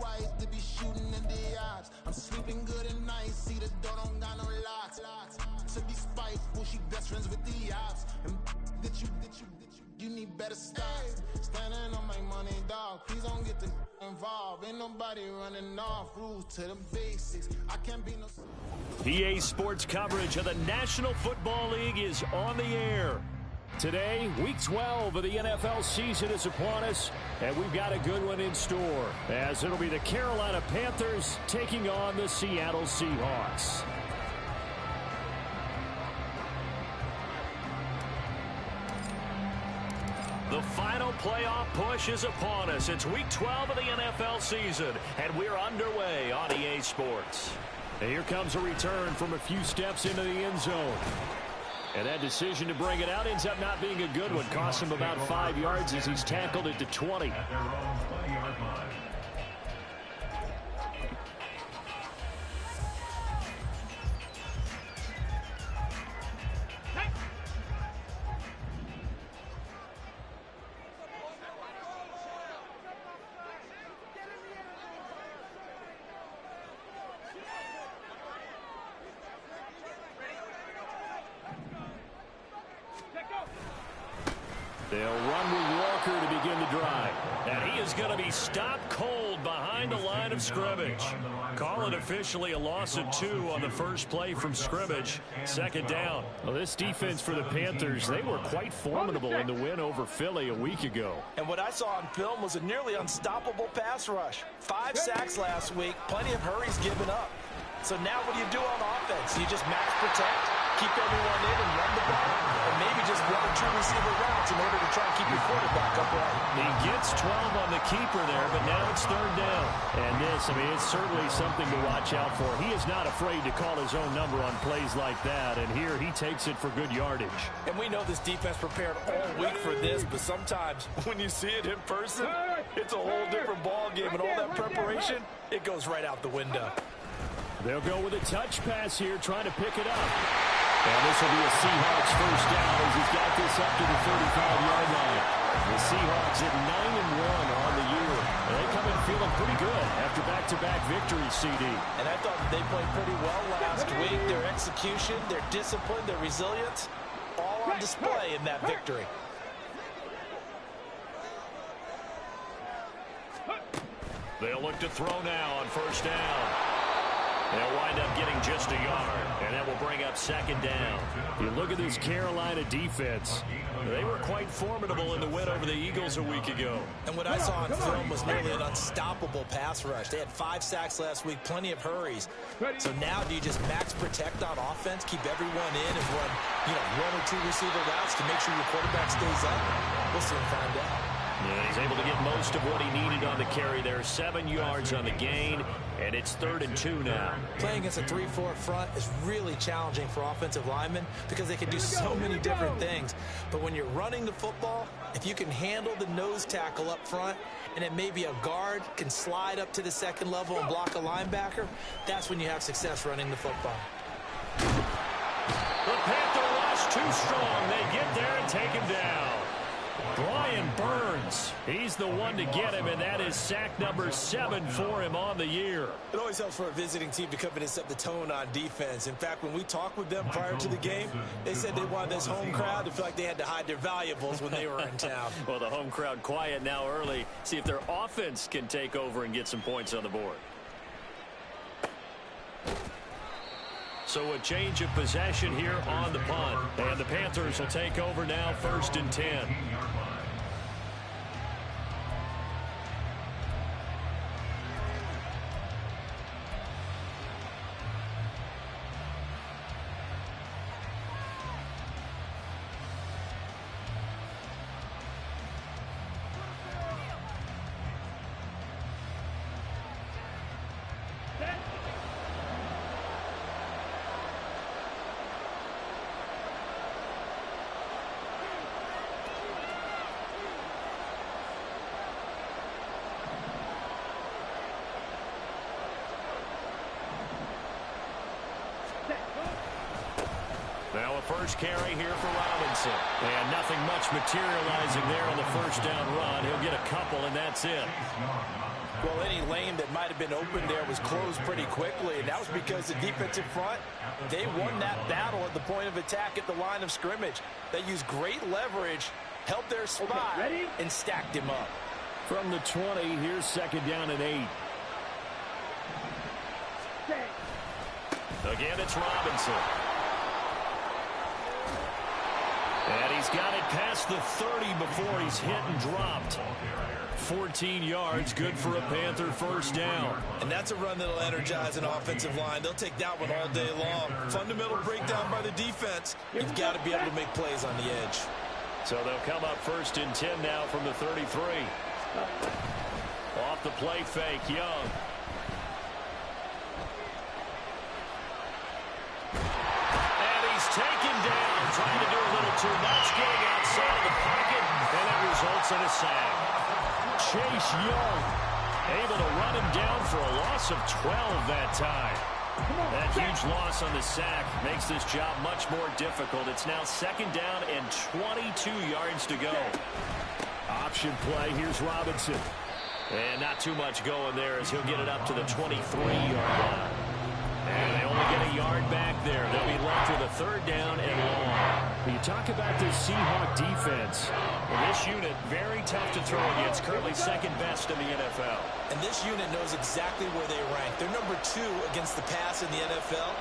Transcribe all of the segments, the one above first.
white to be shooting in the odds. I'm sleeping good at night, see the door don't got no locks. To be spiteful, she best friends with the ops. And you need better stocks. Standing on my money, dog. Please don't get involved. Ain't nobody running off. Rules to the basics. I can't be no. EA Sports coverage of the National Football League is on the air. Today, Week 12 of the NFL season is upon us, and we've got a good one in store, as it'll be the Carolina Panthers taking on the Seattle Seahawks. The final playoff push is upon us. It's Week 12 of the NFL season, and we're underway on EA Sports. And here comes a return from a few steps into the end zone. And that decision to bring it out ends up not being a good one. Costs him about 5 yards as he's tackled at the 20. They'll run with Walker to begin the drive. And he is going to be stopped cold behind the line of scrimmage. Call it officially a loss of 2 on the first play from scrimmage. Second down. Well, this defense for the Panthers, they were quite formidable in the win over Philly a week ago. And what I saw on film was a nearly unstoppable pass rush. 5 sacks last week, plenty of hurries given up. So now what do you do on offense? You just max protect, keep everyone in and run the ball, or maybe just run a true receiver routes in order to try and keep your quarterback upright. He gets 12 on the keeper there, but now it's third down. And this, I mean, it's certainly something to watch out for. He is not afraid to call his own number on plays like that, and here he takes it for good yardage. And we know this defense prepared all week for this, but sometimes when you see it in person, it's a whole different ball game, and all that preparation, it goes right out the window. They'll go with a touch pass here, trying to pick it up. And this will be a Seahawks first down as he's got this up to the 35-yard line. The Seahawks at 9-1 on the year. And they come in feeling pretty good after back-to-back victories, CD. And I thought they played pretty well last week. Their execution, their discipline, their resilience, all on display in that victory. They'll look to throw now on first down. They'll wind up getting just a yard, and that will bring up second down. You look at this Carolina defense. They were quite formidable in the win over the Eagles a week ago. And what I saw on film was nearly an unstoppable pass rush. They had 5 sacks last week, plenty of hurries. So now do you just max protect on offense, keep everyone in, and run, one or 2 receiver routes to make sure your quarterback stays up? We'll soon find out. Yeah, he's able to get most of what he needed on the carry there. 7 yards on the gain, and it's 3rd and 2 now. Playing against a 3-4 front is really challenging for offensive linemen because they can do so many different things. But when you're running the football, if you can handle the nose tackle up front, and then maybe a guard can slide up to the second level and block a linebacker, that's when you have success running the football. The Panther rush too strong. They get there and take him down. Brian Burns, he's the one to get him, and that is sack number 7 for him on the year. It always helps for a visiting team to come in and set the tone on defense. In fact, when we talked with them prior to the game, they said they wanted this home crowd to feel like they had to hide their valuables when they were in town. Well, the home crowd quiet now early. See if their offense can take over and get some points on the board. So a change of possession here on the punt. And the Panthers will take over now, 1st and 10. Now a first carry here for Robinson. And nothing much materializing there on the first down run. He'll get a couple, and that's it. Well, any lane that might have been open there was closed pretty quickly, and that was because the defensive front, they won that battle at the point of attack at the line of scrimmage. They used great leverage, held their spot, and stacked him up. From the 20, here's 2nd down and 8. Again, it's Robinson. And he's got it past the 30 before he's hit and dropped. 14 yards, good for a Panther first down. And that's a run that'll energize an offensive line. They'll take that one all day long. Fundamental breakdown by the defense. You've got to be able to make plays on the edge. So they'll come up 1st and 10 now from the 33. Off the play fake, Young. And he's taken down, trying to do a little too much, getting outside of the pocket, and it results in a sack. Chase Young able to run him down for a loss of 12 that time. That huge loss on the sack makes this job much more difficult. It's now 2nd down and 22 yards to go. Option play, here's Robinson. And not too much going there as he'll get it up to the 23-yard line. And they only get a yard back there. They'll be left with a 3rd down and long. You talk about this Seahawk defense. Well, this unit, very tough to throw against, currently 2nd best in the NFL. And this unit knows exactly where they rank. They're number 2 against the pass in the NFL.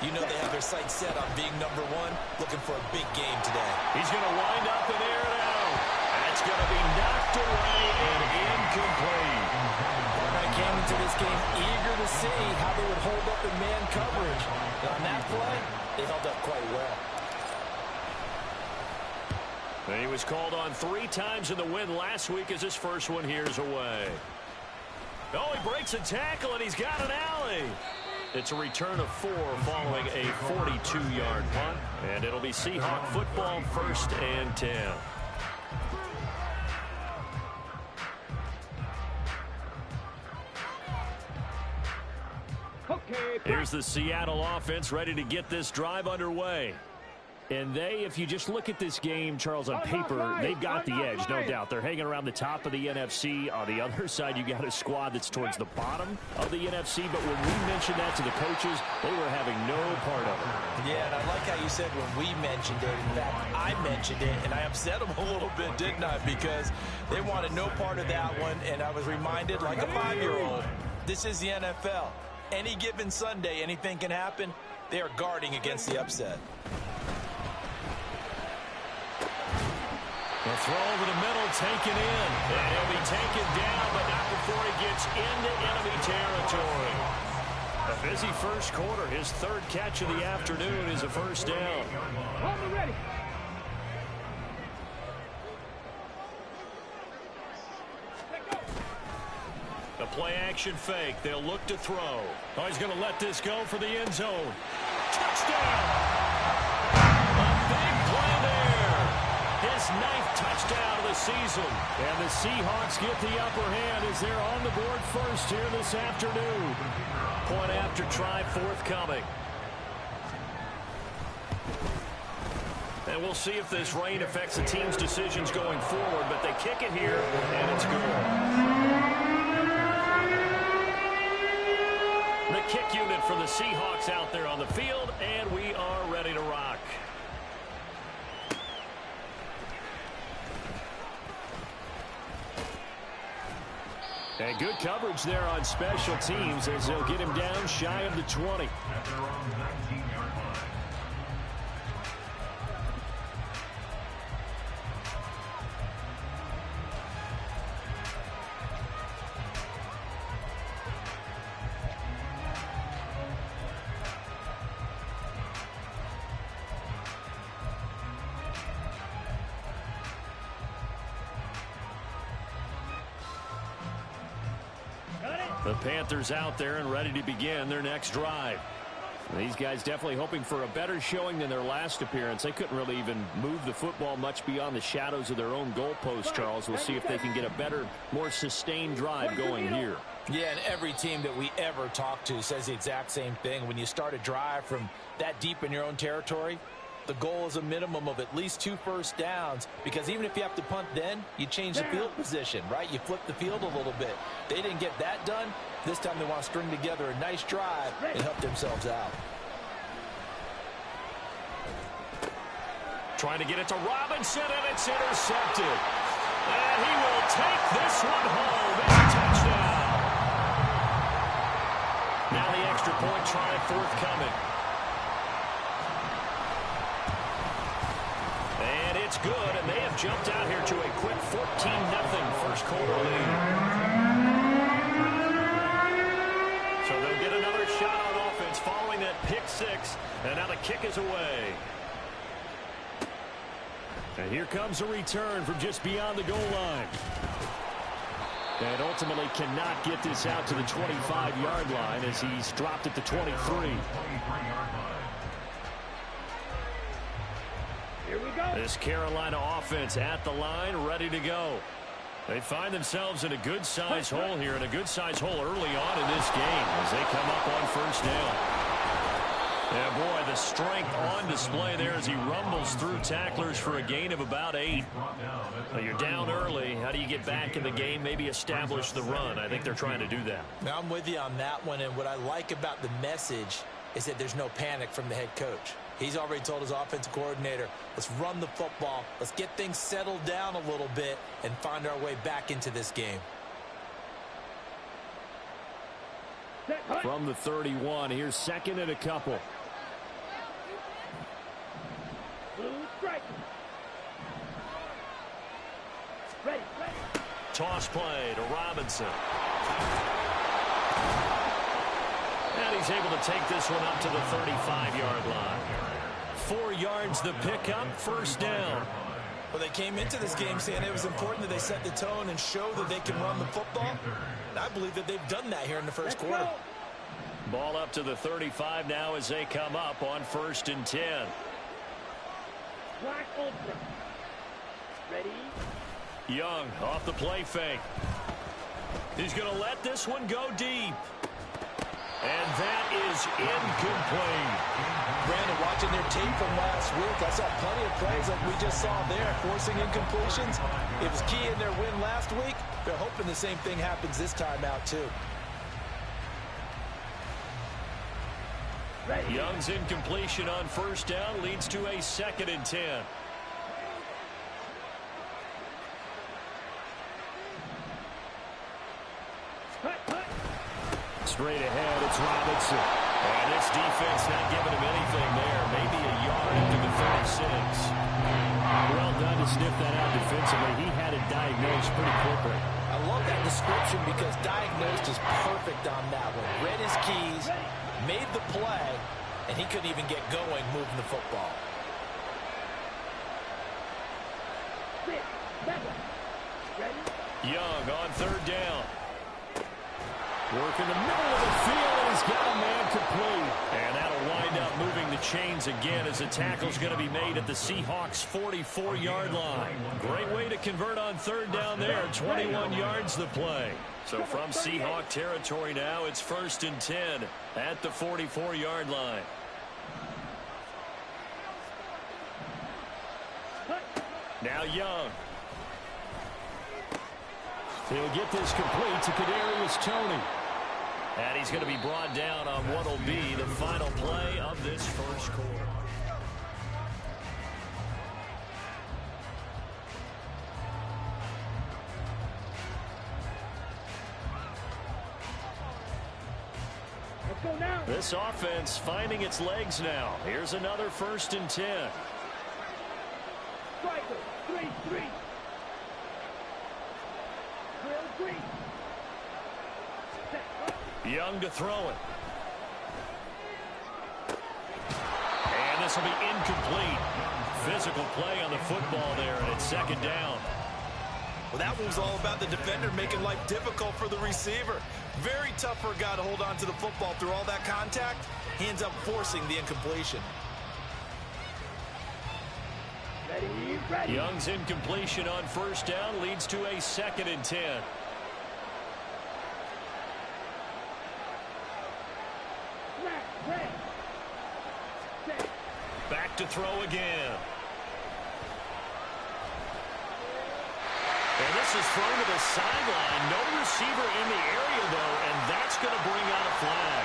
You know they have their sights set on being number 1, looking for a big game today. He's going to wind up and air it out. That's going to be knocked away and incomplete. I came into this game eager to see how they would hold up in man coverage. And on that play, they held up quite well. He was called on 3 times in the win last week as his first one here's away. Oh, he breaks a tackle, and he's got an alley. It's a return of 4 following a 42-yard punt, and it'll be Seahawk football 1st and 10. Here's the Seattle offense ready to get this drive underway. And they, if you just look at this game, Charles, on paper, they've got the edge, no doubt. They're hanging around the top of the NFC. On the other side, you got a squad that's towards the bottom of the NFC. But when we mentioned that to the coaches, they were having no part of it. Yeah, and I like how you said when we mentioned it. In fact, I mentioned it, and I upset them a little bit, didn't I? Because they wanted no part of that one, and I was reminded like a 5-year-old, this is the NFL. Any given Sunday, anything can happen. They are guarding against the upset. The throw over the middle, taken in. And he'll be taken down, but not before he gets into enemy territory. A busy first quarter. His 3rd catch of the afternoon is a first down. Ready. The play-action fake. They'll look to throw. Oh, he's going to let this go for the end zone. Touchdown! A big play there. His 9th touchdown of the season. And the Seahawks get the upper hand as they're on the board first here this afternoon. Point after try forthcoming. And we'll see if this rain affects the team's decisions going forward, but they kick it here, and it's good. The kick unit for the Seahawks out there on the field, and we are ready to rock. And good coverage there on special teams as they'll get him down shy of the 20. The Panthers out there and ready to begin their next drive. These guys definitely hoping for a better showing than their last appearance. They couldn't really even move the football much beyond the shadows of their own goalpost, Charles. We'll see if they can get a better, more sustained drive going here. Yeah, and every team that we ever talk to says the exact same thing. When you start a drive from that deep in your own territory, The goal is a minimum of at least 2 first downs, because even if you have to punt then, you change the field position, right? You flip the field a little bit. They didn't get that done. This time they want to string together a nice drive and help themselves out. Trying to get it to Robinson, and it's intercepted. And he will take this one home. It's a touchdown. Now the extra point try forthcoming. And it's good, and they have jumped out here to a quick 14-0 first quarter lead. So they'll get another shot on offense following that pick six, and now the kick is away. And here comes a return from just beyond the goal line. And ultimately cannot get this out to the 25-yard line as he's dropped at the 23. Here we go. This Carolina offense at the line, ready to go. They find themselves in a good-sized hole here, and a good-sized hole early on in this game as they come up on first down. Yeah, boy, the strength on display there as he rumbles through tacklers for a gain of about 8. Now you're down early. How do you get back in the game, maybe establish the run? I think they're trying to do that. Now, I'm with you on that one, and what I like about the message is that there's no panic from the head coach. He's already told his offensive coordinator, let's run the football, let's get things settled down a little bit and find our way back into this game. From the 31, here's second and a couple. Toss play to Robinson. And he's able to take this one up to the 35-yard line. 4 yards the pickup, first down. Well, they came into this game saying it was important that they set the tone and show that they can run the football. And I believe that they've done that here in the first quarter. Ball up to the 35 now as they come up on 1st and 10. Black ultra. Ready? Young off the play fake. He's going to let this one go deep. And that is incomplete. Brandon, watching their tape from last week, I saw plenty of plays like we just saw there, forcing incompletions. It was key in their win last week. They're hoping the same thing happens this time out, too. Young's incompletion on first down leads to a 2nd and 10. Straight ahead, it's Robinson. And this defense not giving him anything there. Maybe a yard into the 36. Well done to sniff that out defensively. He had it diagnosed pretty quickly. I love that description because diagnosed is perfect on that one. Read his keys, made the play, and he couldn't even get going moving the football. Young on 3rd down. Work in the middle of the field, and he's got a man complete. And that'll wind up moving the chains again as the tackle's going to be made at the Seahawks' 44-yard line. Great way to convert on 3rd down there. 21 yards the play. So from Seahawk territory now, it's 1st and 10 at the 44-yard line. Now Young. He'll get this complete to Kadarius Toney. And he's going to be brought down on what will be the final play of this first quarter. Let's go now. This offense finding its legs now. Here's another 1st and 10. Striker, 3-3. Young to throw it. And this will be incomplete. Physical play on the football there, and it's 2nd down. Well, that was all about the defender making life difficult for the receiver. Very tough for a guy to hold on to the football through all that contact. He ends up forcing the incompletion. Ready. Young's incompletion on 1st down leads to a 2nd and 10. Back to throw again. And this is thrown to the sideline. No receiver in the area, though, and that's going to bring out a flag.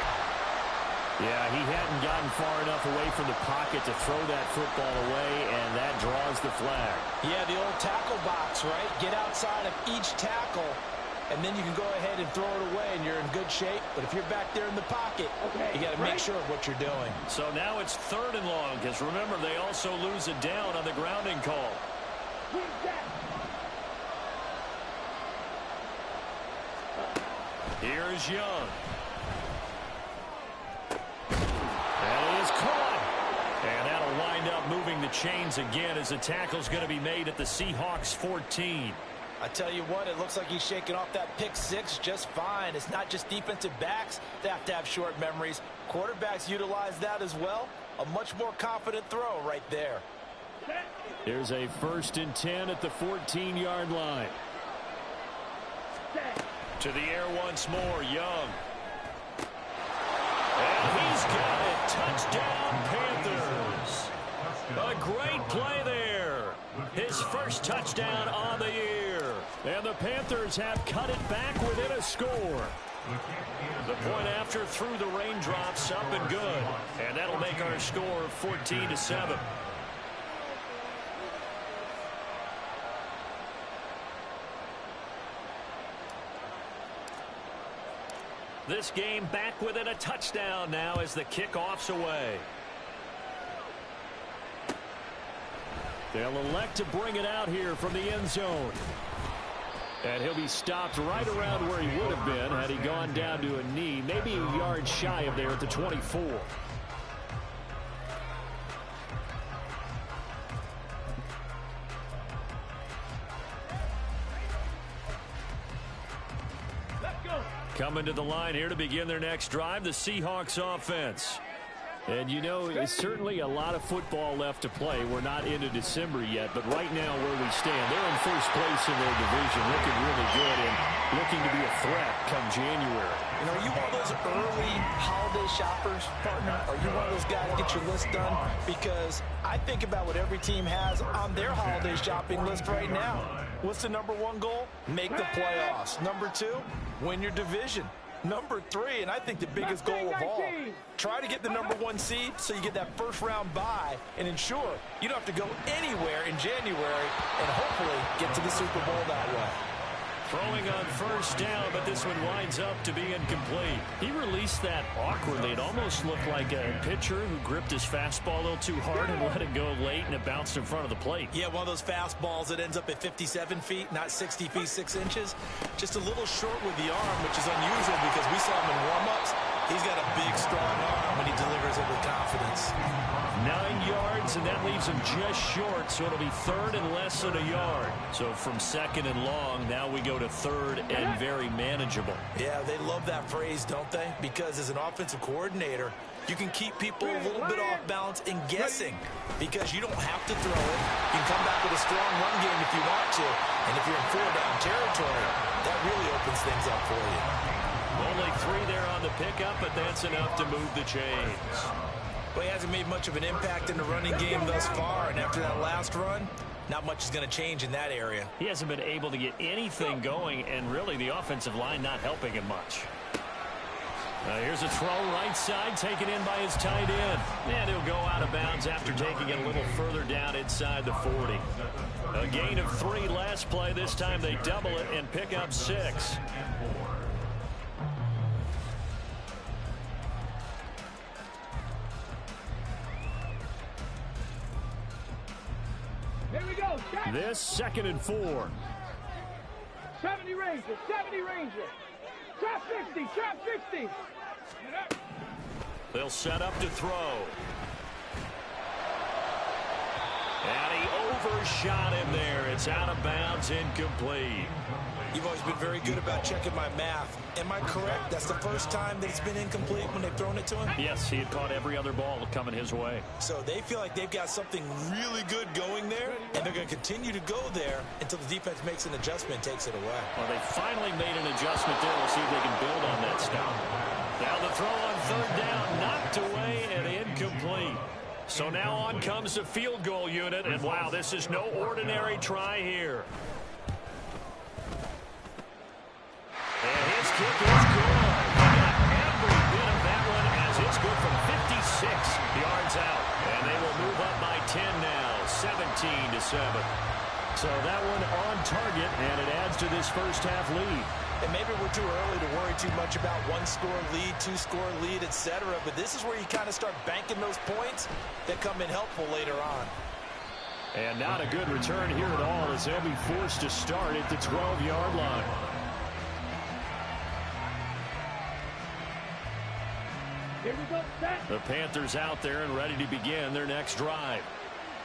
Yeah, he hadn't gotten far enough away from the pocket to throw that football away, and that draws the flag. Yeah, the old tackle box, right? Get outside of each tackle, and then you can go ahead and throw it away, and you're in good shape. But if you're back there in the pocket, you got to make sure of what you're doing. So now it's 3rd and long, because remember, they also lose it down on the grounding call. Here's Young. That is caught. And that'll wind up moving the chains again as the tackle's going to be made at the Seahawks 14. I tell you what, it looks like he's shaking off that pick six just fine. It's not just defensive backs that have to have short memories. Quarterbacks utilize that as well. A much more confident throw right there. There's a 1st and 10 at the 14-yard line. To the air once more, Young. And he's got it. Touchdown, Panthers. A great play there. His first touchdown on the year. And the Panthers have cut it back within a score. The point after through the raindrops, up and good. And that'll make our score 14-7. This game back within a touchdown now as the kickoff's away. They'll elect to bring it out here from the end zone. And he'll be stopped right around where he would have been had he gone down to a knee, maybe a yard shy of there at the 24. Coming to the line here to begin their next drive, the Seahawks offense. And, you know, it's certainly a lot of football left to play. We're not into December yet, but right now where we stand, they're in first place in their division, looking really good and looking to be a threat come January. You know, are you one of those early holiday shoppers, partner? Are you one of those guys to get your list done? Because I think about what every team has on their holiday shopping list right now. What's the #1 goal? Make the playoffs. #2, win your division. #3, and I think the biggest goal of all, try to get the #1 seed so you get that first-round bye and ensure you don't have to go anywhere in January and hopefully get to the Super Bowl that way. Throwing on first down, but this one winds up to be incomplete. He released that awkwardly. It almost looked like a pitcher who gripped his fastball a little too hard and let it go late, and it bounced in front of the plate. Yeah, one of those fastballs that ends up at 57 feet, not 60 feet, 6 inches. Just a little short with the arm, which is unusual because we saw him in warm-ups. He's got a big, strong arm when he delivers it with confidence. 9 yards, and that leaves him just short, so it'll be 3rd and less than a yard. So from 2nd and long, now we go to 3rd and very manageable. Yeah, they love that phrase, don't they? Because as an offensive coordinator, you can keep people a little bit off balance and guessing because you don't have to throw it. You can come back with a strong run game if you want to, and if you're in 4-down territory, that really opens things up for you. Only 3 there on the pickup, but that's enough to move the chains. Well, he hasn't made much of an impact in the running game thus far, and after that last run, not much is going to change in that area. He hasn't been able to get anything going, and really the offensive line not helping him much. Here's a throw right side, taken in by his tight end. And he'll go out of bounds after taking it a little further down inside the 40. A gain of 3 last play. This time they double it and pick up 6. Here we go. This 2nd and 4. 70 Ranger, 70 Ranger. Trap 50, trap 50. They'll set up to throw. And he overshot him there. It's out of bounds, incomplete. You've always been very good about checking my math. Am I correct? That's the first time that it's been incomplete when they've thrown it to him? Yes, he had caught every other ball coming his way. So they feel like they've got something really good going there, and they're going to continue to go there until the defense makes an adjustment and takes it away. Well, they finally made an adjustment there. We'll see if they can build on that stuff. Now the throw on 3rd down, knocked away and incomplete. So now on comes the field goal unit, and wow, this is no ordinary try here. And his kick is good. He got every bit of that one as it's good from 56 yards out. And they will move up by 10 now, 17-7. So that one on target, and it adds to this first half lead. And maybe we're too early to worry too much about one-score lead, two-score lead, etc. But this is where you kind of start banking those points that come in helpful later on. And not a good return here at all as they'll be forced to start at the 12-yard line. Here we go, set. The Panthers out there and ready to begin their next drive.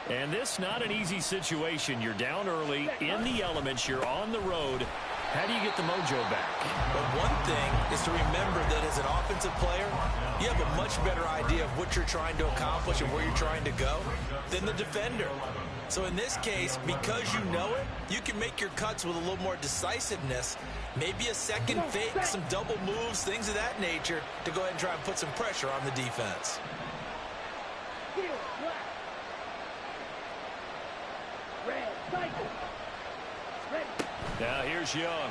And this not an easy situation. You're down early, in the elements, you're on the road. How do you get the mojo back? But one thing is to remember that as an offensive player, you have a much better idea of what you're trying to accomplish and where you're trying to go than the defender. So in this case, because you know it, you can make your cuts with a little more decisiveness. Maybe a second fake, some double moves, things of that nature to go ahead and try and put some pressure on the defense. Red, cycle. Ready. Now here's Young.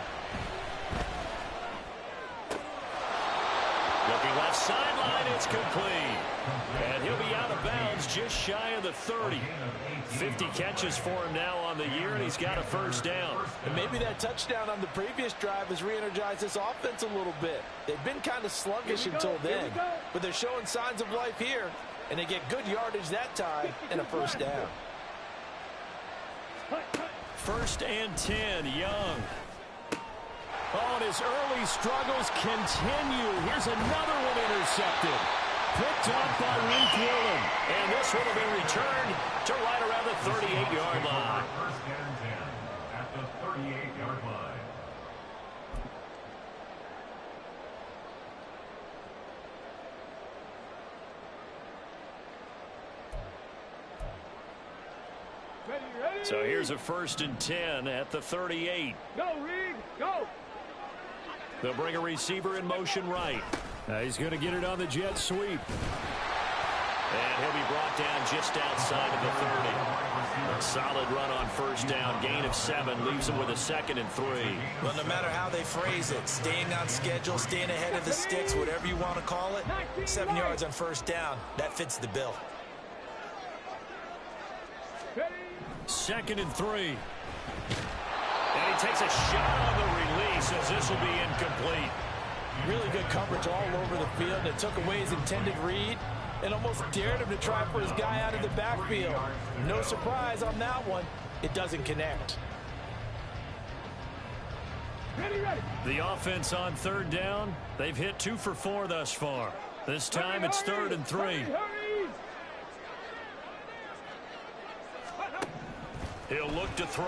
Looking left sideline, it's complete. And he'll be out of bounds just shy of the 30. 50 catches for him now on the year, and he's got a first down. And maybe that touchdown on the previous drive has re-energized this offense a little bit. They've been kind of sluggish until then, but they're showing signs of life here, and they get good yardage that time and a first down. First and 10, Young. Oh, and his early struggles continue. Here's another one intercepted. Picked up by Ruth Woolen. And this one will be returned to right around the 38-yard line. First and 10 at the 38-yard line. Ready. So here's a first and 10 at the 38. Go, Reed, go. They'll bring a receiver in motion right. He's going to get it on the jet sweep. And he'll be brought down just outside of the 30. A solid run on first down. Gain of 7 leaves him with a 2nd and 3. Well, no matter how they phrase it, staying on schedule, staying ahead of the sticks, whatever you want to call it, 7 yards on first down, that fits the bill. 2nd and 3. And he takes a shot on the release as this will be incomplete. Really good coverage all over the field. It took away his intended read and almost dared him to try for his guy out of the backfield. No surprise on that one. It doesn't connect. Ready. The offense on third down, they've hit 2 for 4 thus far. This time it's 3rd and 3. Hurry. He'll look to throw.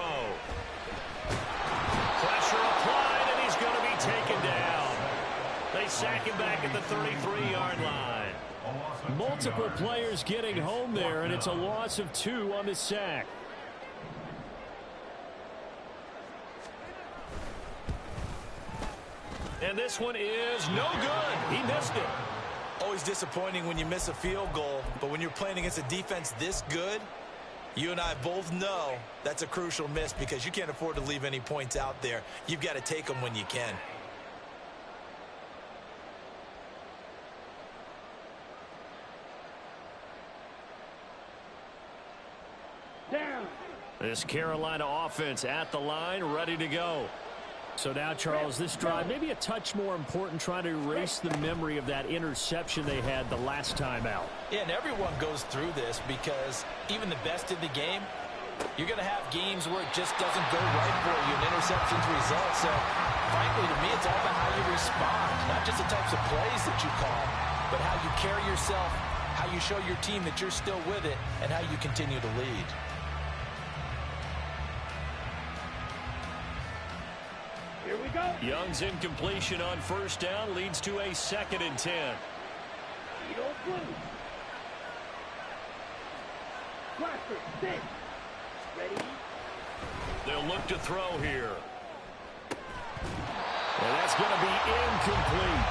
Pressure applied, and he's going to be taken down. They sack him back at the 33-yard line. Multiple players getting home there, and it's a loss of 2 on the sack. And this one is no good. He missed it. Always disappointing when you miss a field goal, but when you're playing against a defense this good, you and I both know that's a crucial miss because you can't afford to leave any points out there. You've got to take them when you can. Down. This Carolina offense at the line, ready to go. So now, Charles, this drive maybe a touch more important, trying to erase the memory of that interception they had the last time out. Yeah, and everyone goes through this because even the best in the game, you're going to have games where it just doesn't go right for you, and interceptions result. So, frankly, to me, it's all about how you respond, not just the types of plays that you call, but how you carry yourself, how you show your team that you're still with it, and how you continue to lead. Here we go. Young's incompletion on first down leads to a 2nd and 10. You don't blue. Blaster, sit. Ready. They'll look to throw here. And that's going to be incomplete.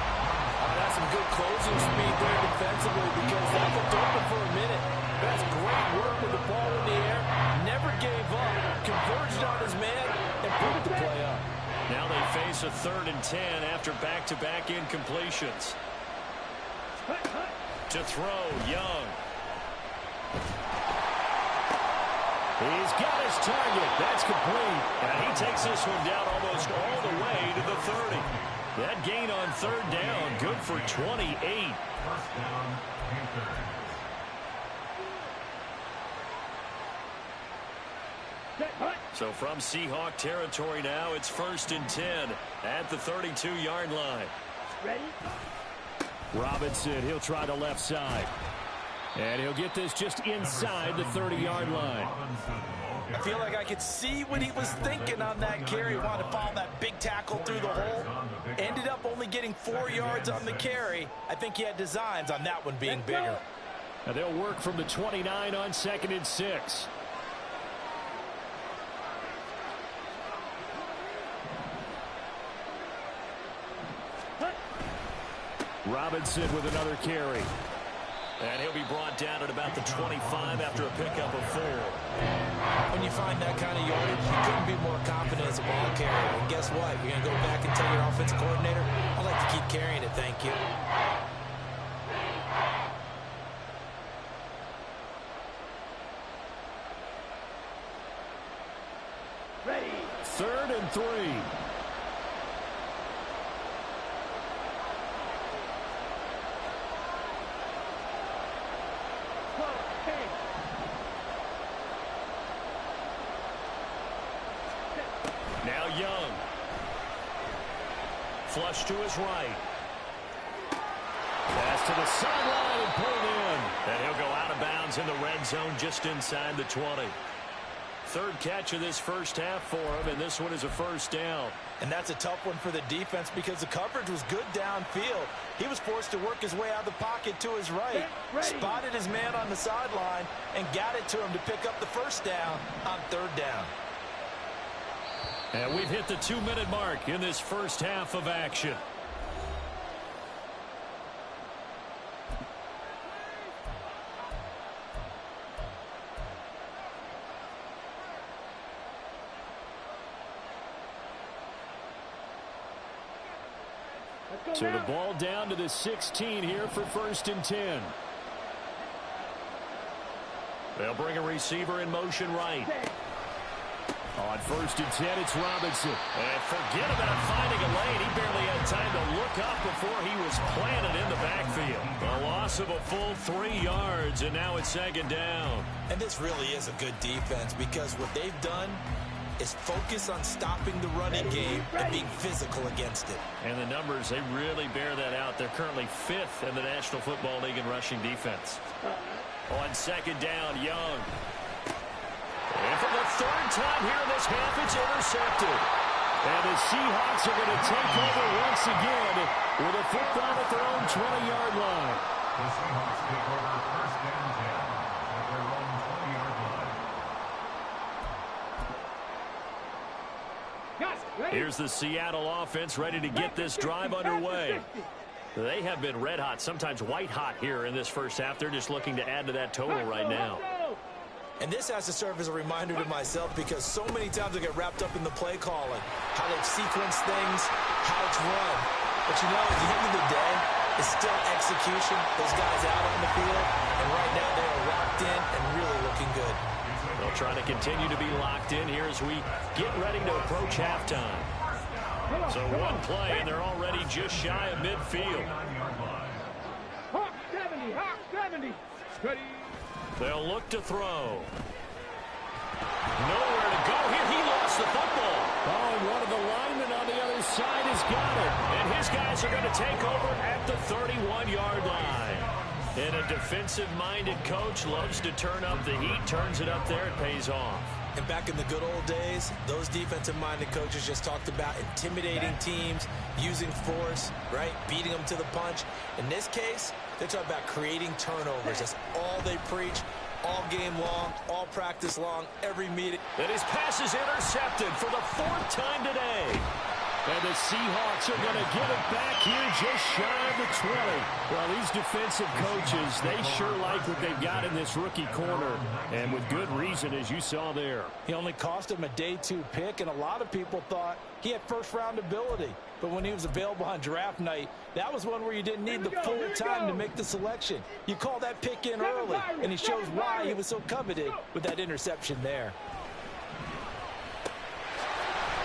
That's some good closing speed there defensively because that looked open for a minute. That's great work with the ball in the air. Never gave up. Converged on his man and put the play up. Now they face a 3rd and 10 after back-to-back incompletions. To throw, Young. He's got his target. That's complete. And he takes this one down almost all the way to the 30. That gain on 3rd down, good for 28. First down, Panthers. So from Seahawk territory now, it's 1st and 10 at the 32-yard line. Ready? Robinson, he'll try the left side. And he'll get this just inside the 30-yard line. I feel like I could see what he was thinking on that carry. He wanted to follow that big tackle through the hole. Ended up only getting 4 yards on the carry. I think he had designs on that one being bigger. Now they'll work from the 29 on 2nd and 6. Robinson with another carry. And he'll be brought down at about the 25 after a pickup of 4. When you find that kind of yardage, you couldn't be more confident as a ball carrier. And guess what? You're going to go back and tell your offensive coordinator, I'd like to keep carrying it, thank you. Ready? 3rd and 3. Now Young. Flush to his right. Pass to the sideline and pulled in. And he'll go out of bounds in the red zone just inside the 20. 3rd catch of this first half for him, and this one is a 1st down. And that's a tough one for the defense because the coverage was good downfield. He was forced to work his way out of the pocket to his right, spotted his man on the sideline, and got it to him to pick up the 1st down on 3rd down. And we've hit the 2-minute mark in this first half of action. So the ball down to the 16 here for 1st and 10. They'll bring a receiver in motion right. On 1st and 10, it's Robinson. And forget about finding a lane. He barely had time to look up before he was planted in the backfield. A loss of a full 3 yards, and now it's 2nd down. And this really is a good defense because what they've done is focus on stopping the running game and being physical against it. And the numbers, they really bear that out. They're currently 5th in the National Football League in rushing defense. On 2nd down, Young. And for the 3rd time here in this half, it's intercepted. And the Seahawks are going to take over once again with a football at their own 20-yard line. The Seahawks take over 1st and 10 at their own 20-yard line. Here's the Seattle offense ready to get this drive underway. They have been red hot, sometimes white hot here in this first half. They're just looking to add to that total right now. And this has to serve as a reminder to myself because so many times I get wrapped up in the play calling, how they've sequenced things, how it's run. But you know, at the end of the day, it's still execution. Those guys out on the field, and right now they are locked in and really looking good. They'll try to continue to be locked in here as we get ready to approach halftime. So one play, and they're already just shy of midfield. Hawk 70, Hawk 70. Ready? They'll look to throw. Nowhere to go here. He lost the football. Oh, and one of the linemen on the other side has got it. And his guys are going to take over at the 31-yard line. And a defensive-minded coach loves to turn up the heat, turns it up there, it pays off. And back in the good old days, those defensive-minded coaches just talked about intimidating teams, using force, right, beating them to the punch. In this case, they're talking about creating turnovers. That's all they preach, all game long, all practice long, every meeting. And his pass is intercepted for the 4th time today. And the Seahawks are going to give it back here just shy of the 20. Well, these defensive coaches, they sure like what they've got in this rookie corner. And with good reason, as you saw there. He only cost him a day 2 pick, and a lot of people thought he had first-round ability. But when he was available on draft night, that was one where you didn't need the full time to make the selection. You call that pick in early, and he shows why he was so coveted with that interception there.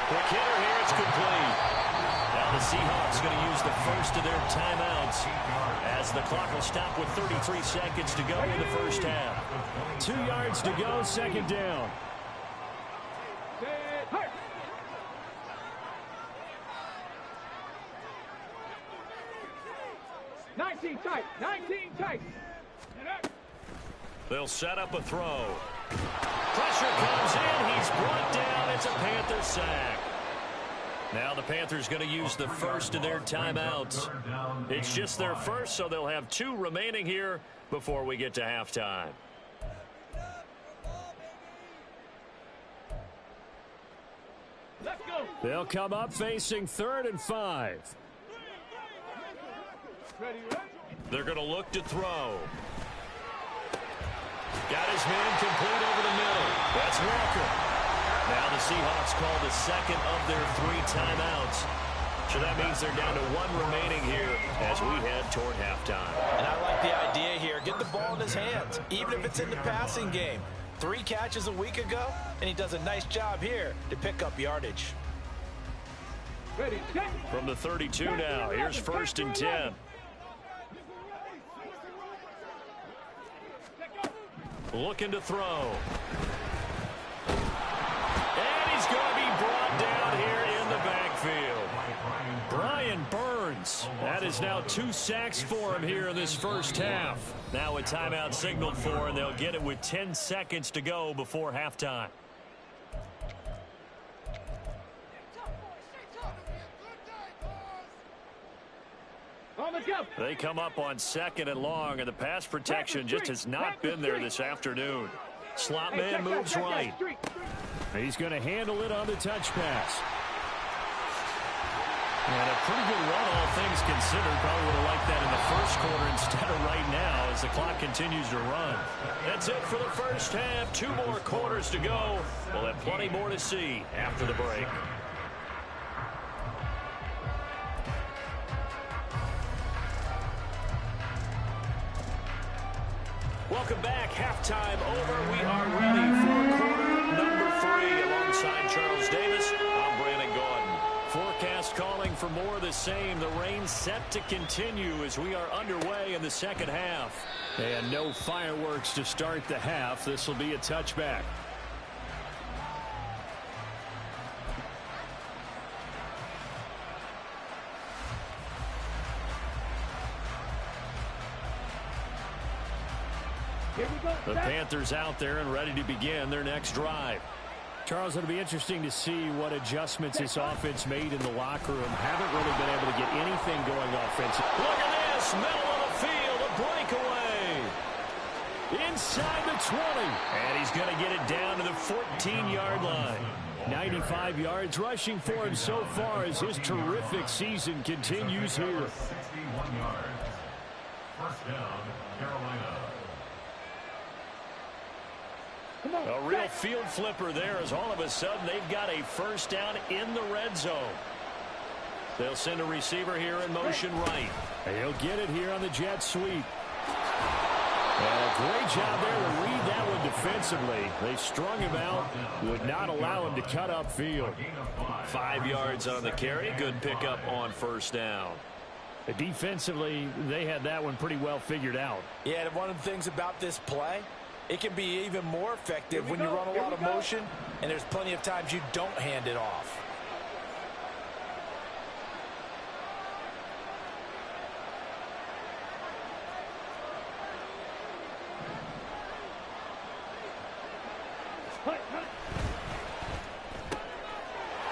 Quick hitter here, it's complete. Now the Seahawks going to use the first of their timeouts as the clock will stop with 33 seconds to go in the first half. 2 yards to go, second down. 19 tight, 19 tight. They'll set up a throw. Pressure comes in. He's brought down. It's a Panther sack. Now the Panthers going to use the first of their timeouts. It's just their first, so they'll have 2 remaining here before we get to halftime. Let's go. They'll come up facing 3rd and 5. Ready, ready. They're going to look to throw. Got his man complete over the middle. That's Walker. Now the Seahawks call the second of their 3 timeouts. So that means they're down to 1 remaining here as we head toward halftime. And I like the idea here. Get the ball in his hands, even if it's in the passing game. 3 catches a week ago, and he does a nice job here to pick up yardage. Ready, set. From the 32 now, here's 1st and 10. Looking to throw. And he's going to be brought down here in the backfield. Brian Burns. That is now 2 sacks for him here in this first half. Now a timeout signaled for, and they'll get it with 10 seconds to go before halftime. They come up on 2nd and long, and the pass protection just has not been there this afternoon. Slot man moves right. He's going to handle it on the touch pass. And a pretty good run, all things considered. Probably would have liked that in the first quarter instead of right now as the clock continues to run. That's it for the first half. 2 more quarters to go. We'll have plenty more to see after the break. Welcome back. Halftime over. We are ready for quarter number 3 alongside Charles Davis. I'm Brandon Gordon. Forecast calling for more of the same. The rain set to continue as we are underway in the second half. And no fireworks to start the half. This will be a touchback. The Panthers out there and ready to begin their next drive. Charles, it'll be interesting to see what adjustments this offense made in the locker room. Haven't really been able to get anything going offensively. Look at this, middle of the field, a breakaway. Inside the 20. And he's going to get it down to the 14-yard line. 95 yards rushing for him so far as his terrific season continues here. 61 yards. First down, Carolina. A real field flipper there as all of a sudden they've got a first down in the red zone. They'll send a receiver here in motion right. He'll get it here on the jet sweep. And a great job there to read that one defensively. They strung him out, would not allow him to cut upfield. 5 yards on the carry. Good pickup on first down. Defensively, they had that one pretty well figured out. Yeah, and one of the things about this play, it can be even more effective when you run a lot of motion, and there's plenty of times you don't hand it off.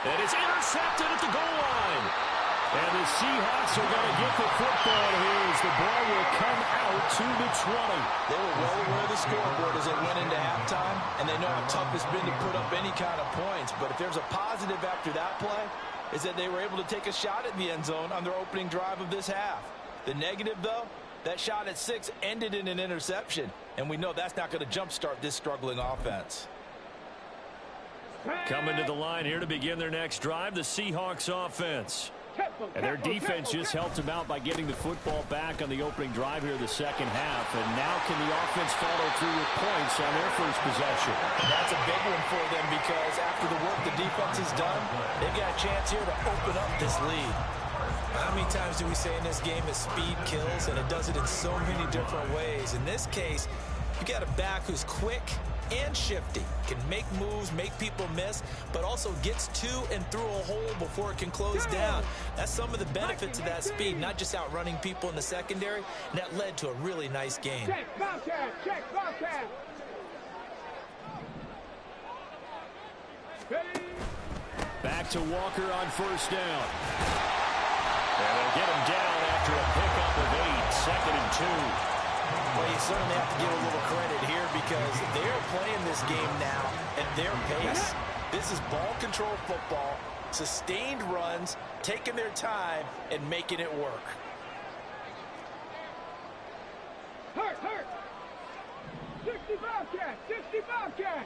And it's intercepted at the goal line. And the Seahawks are going to get the football here as the ball will come out to the 20. They were well aware of the scoreboard as they went into halftime, and they know how tough it's been to put up any kind of points. But if there's a positive after that play, is that they were able to take a shot at the end zone on their opening drive of this half. The negative, though, that shot at 6 ended in an interception, and we know that's not going to jumpstart this struggling offense. Coming to the line here to begin their next drive, the Seahawks offense. And their defense just helped them out by getting the football back on the opening drive here in the second half. And now can the offense follow through with points on their first possession? And that's a big one for them because after the work the defense has done, they've got a chance here to open up this lead. How many times do we say in this game that speed kills, and it does it in so many different ways? In this case, you got a back who's quick and shifty, can make moves, make people miss, but also gets to and through a hole before it can close down. That's some of the benefits of that speed, not just outrunning people in the secondary, and that led to a really nice game. Check, Bobcat. Back to Walker on first down. And they'll get him down after a pickup of 8, 2nd and 2. Well, you certainly have to give a little credit here because they're playing this game now at their pace. This is ball control football, sustained runs, taking their time, and making it work. Hurt. 60 Bobcat.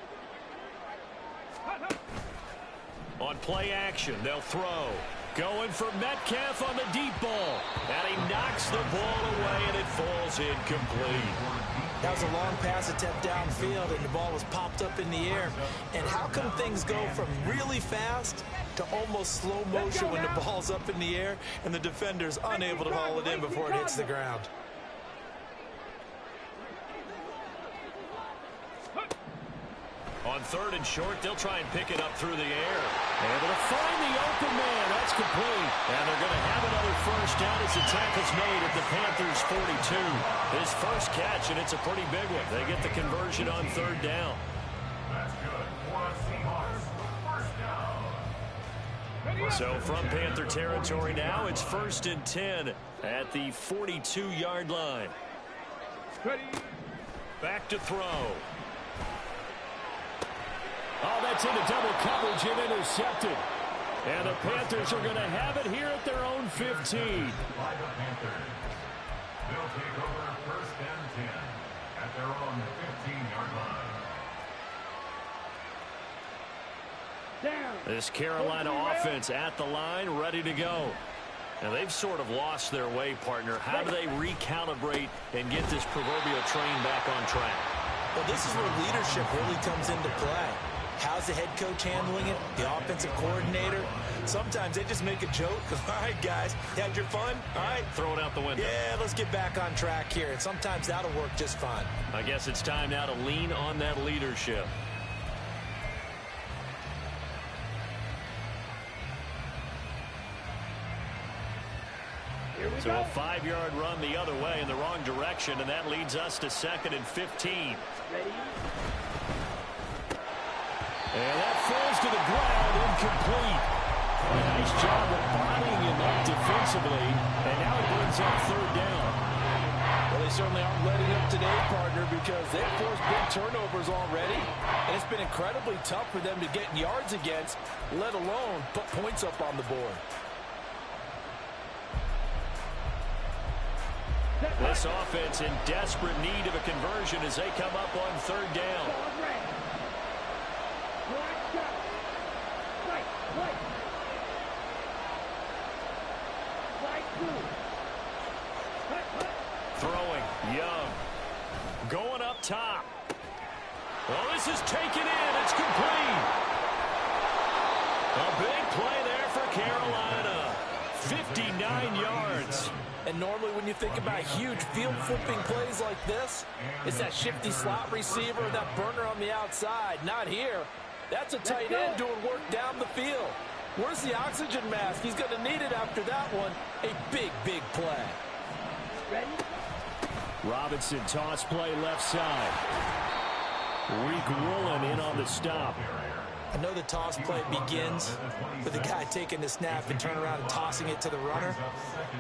On play action, they'll throw. Going for Metcalf on the deep ball. And he knocks the ball away, and it falls incomplete. That was a long pass attempt downfield, and the ball was popped up in the air. And how come things go from really fast to almost slow motion when the ball's up in the air and the defender's unable to haul it in before it hits the ground? On 3rd and short, they'll try and pick it up through the air. Able to find the open man. That's complete. And they're going to have another first down as the tackle's made at the Panthers' 42. His first catch, and it's a pretty big one. They get the conversion on 3rd down. That's good for the Seahawks. First down. So from Panther territory now, it's 1st and 10 at the 42-yard line. Back to throw. Oh, that's into double coverage and intercepted. And the Panthers are going to have it here at their own 15. By the Panthers. They'll take over 1st and 10 at their own 15-yard line. Down. This Carolina offense at the line, ready to go. And they've sort of lost their way, partner. How do they recalibrate and get this proverbial train back on track? Well, this is where leadership really comes into play. How's the head coach handling it? The offensive coordinator? Sometimes they just make a joke. All right, guys, you had your fun? All right. Throw it out the window. Yeah, let's get back on track here. And sometimes that'll work just fine. I guess it's time now to lean on that leadership. So a 5-yard run the other way in the wrong direction, and that leads us to 2nd and 15. And that falls to the ground, incomplete. A nice job of bodying him up defensively, and now it brings up 3rd down. Well, they certainly aren't letting up today, partner, because they've forced big turnovers already, and it's been incredibly tough for them to get yards against, let alone put points up on the board. This offense in desperate need of a conversion as they come up on 3rd down. Throwing, Young. Going up top. Well, this is taken in. It's complete. A big play there for Carolina. 59 yards. And normally when you think about huge field-flipping plays like this, it's that shifty slot receiver, that burner on the outside. Not here. That's a tight end doing work down the field. Where's the oxygen mask? He's going to need it after that one. A big, big play. Ready? Robinson toss play left side. Reek Woolen in on the stop. I know the toss play begins with the guy taking the snap and turning around and tossing it to the runner.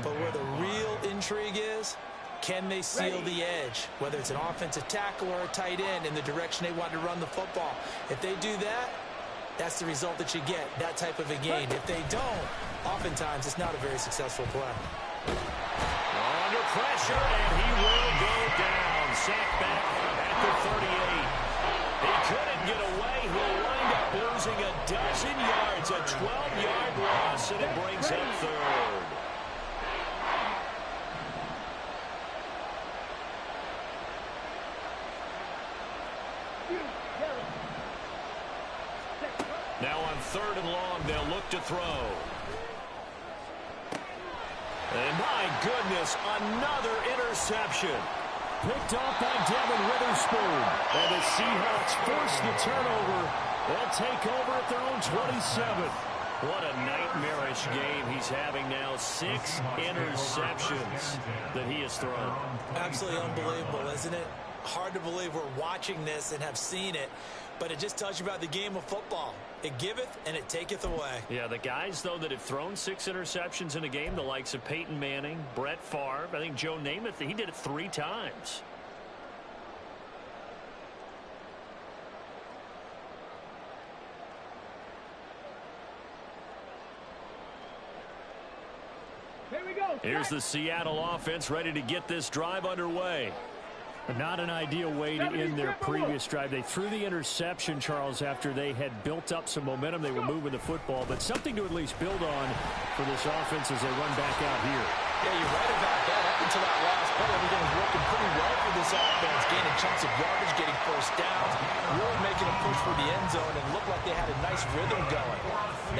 But where the real intrigue is, can they seal the edge? Whether it's an offensive tackle or a tight end in the direction they want to run the football. If they do that, that's the result that you get, that type of a gain. If they don't, oftentimes it's not a very successful play. Under pressure, and he will go down. Sacked back at the 38. He couldn't get away. He'll wind up losing a dozen yards, a 12-yard loss, and it brings up third. Now on 3rd and long, they'll look to throw. And my goodness, another interception. Picked off by Devin Witherspoon. And the Seahawks force the turnover. They'll take over at their own 27. What a nightmarish game he's having now. 6 interceptions that he has thrown. Absolutely unbelievable, isn't it? Hard to believe we're watching this and have seen it, but it just tells you about the game of football. It giveth and it taketh away. Yeah, the guys, though, that have thrown 6 interceptions in a game, the likes of Peyton Manning, Brett Favre, I think Joe Namath, he did it 3 times. Here we go. Here's the Seattle offense ready to get this drive underway. Not an ideal way to end their previous drive. They threw the interception, Charles, after they had built up some momentum. They were moving the football, but something to at least build on for this offense as they run back out here. Yeah, you're right about that. Up until that last play, everything was working pretty well for this offense, gaining chunks of yardage, getting first downs, really making a push for the end zone, and looked like they had a nice rhythm going.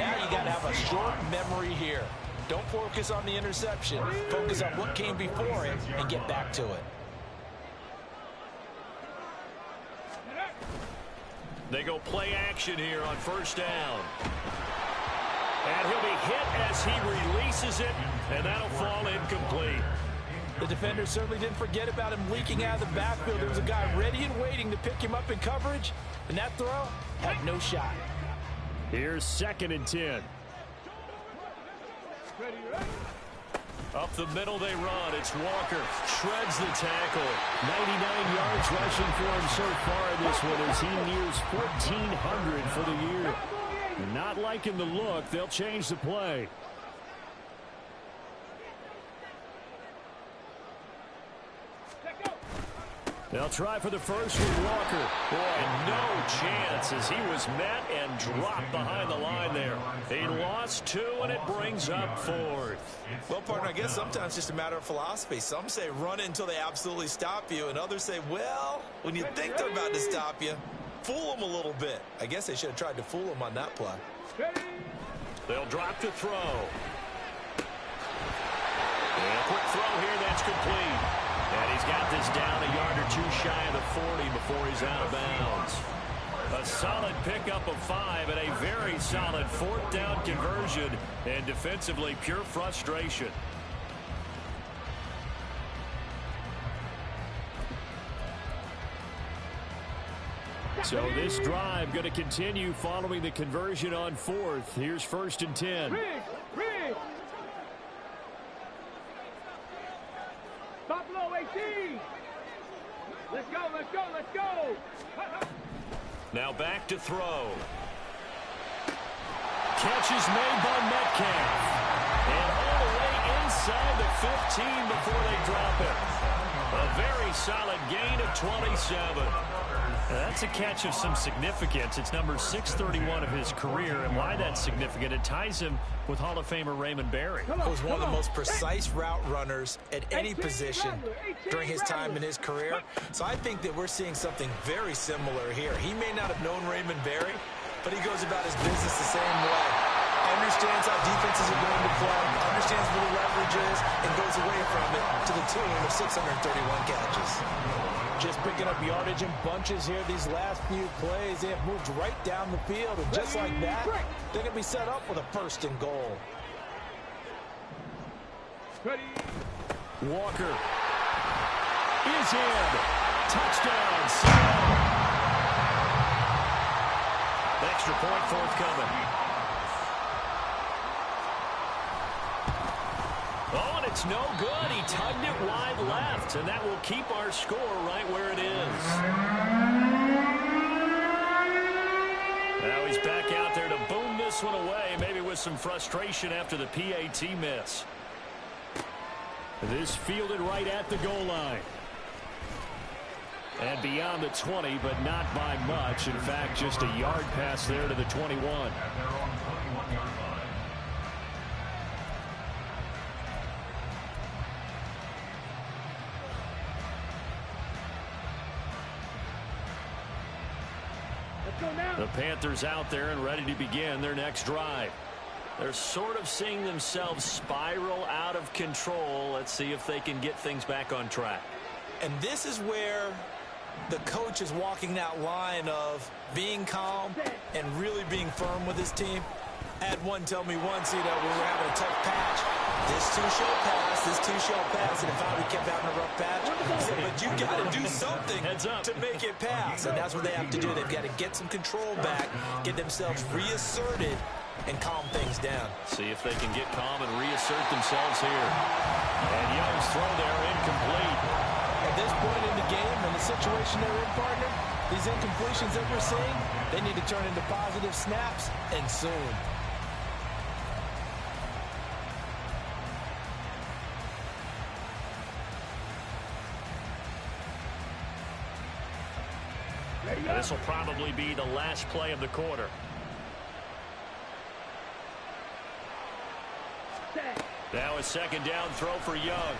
Now you got to have a short memory here. Don't focus on the interception. Focus on what came before it and get back to it. They go play action here on 1st down. And he'll be hit as he releases it, and that'll fall incomplete. The defender certainly didn't forget about him leaking out of the backfield. There was a guy ready and waiting to pick him up in coverage, and that throw had no shot. Here's 2nd and 10. Up the middle they run. It's Walker. Shreds the tackle. 99 yards rushing for him so far in this one as he nears 1,400 for the year. Not liking the look. They'll change the play. They'll try for the first with Walker. Boy, no chance as he was met and dropped behind the line there. He lost 2, and it brings up 4th. Well, partner, I guess sometimes it's just a matter of philosophy. Some say run until they absolutely stop you, and others say, well, when you think they're about to stop you, fool them a little bit. I guess they should have tried to fool them on that play. They'll drop to throw. And a quick throw here, that's complete. And he's got this down a yard or 2 shy of the 40 before he's out of bounds. A solid pickup of 5 and a very solid 4th down conversion. And defensively, pure frustration. So this drive going to continue following the conversion on 4th. Here's 1st and 10. Rig. Buffalo 18. Let's go. Now back to throw. Catch is made by Metcalf. And all the way inside the 15 before they drop it. A very solid gain of 27. That's a catch of some significance. It's number 631 of his career, and why that's significant, it ties him with Hall of Famer Raymond Berry. He was one of the most precise route runners at any position during his time in his career. So I think that we're seeing something very similar here. He may not have known Raymond Berry, but he goes about his business the same way. Understands how defenses are going to play, understands where the leverage is, and goes away from it to the tune of 631 catches. Just picking up yardage in bunches here these last few plays. They have moved right down the field, and just like that, they're going to be set up with a 1st and goal. Walker is in. Touchdown, Seattle. Extra point forthcoming. Oh, and it's no good. He tugged it wide left, and that will keep our score right where it is. Now he's back out there to boom this one away, maybe with some frustration after the PAT miss. This fielded right at the goal line. And beyond the 20, but not by much. In fact, just a yard pass there to the 21. At their own 21-yard line. Let's go now. The Panthers out there and ready to begin their next drive. They're sort of seeing themselves spiral out of control. Let's see if they can get things back on track. And this is where the coach is walking that line of being calm and really being firm with his team. I had one tell me once, when we were having a tough patch, this too shall pass, this too shall pass, and if we kept having a rough patch, he said, but you got to do something to make it pass, and that's what they have to do. They've got to get some control back, get themselves reasserted, and calm things down. See if they can get calm and reassert themselves here. And Young's throw there incomplete. At this point in the game, in the situation they're in, partner, these incompletions that we're seeing, they need to turn into positive snaps, and soon. This will probably be the last play of the quarter. Now a second down throw for Young.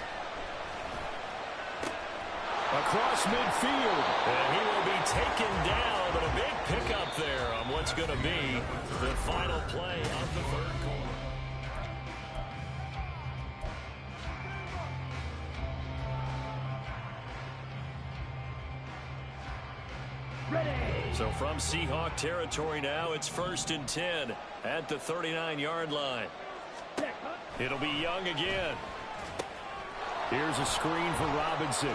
Across midfield. And he will be taken down, but a big pickup there on what's going to be the final play of the third quarter. So from Seahawk territory now, it's 1st and 10 at the 39-yard line. It'll be Young again. Here's a screen for Robinson.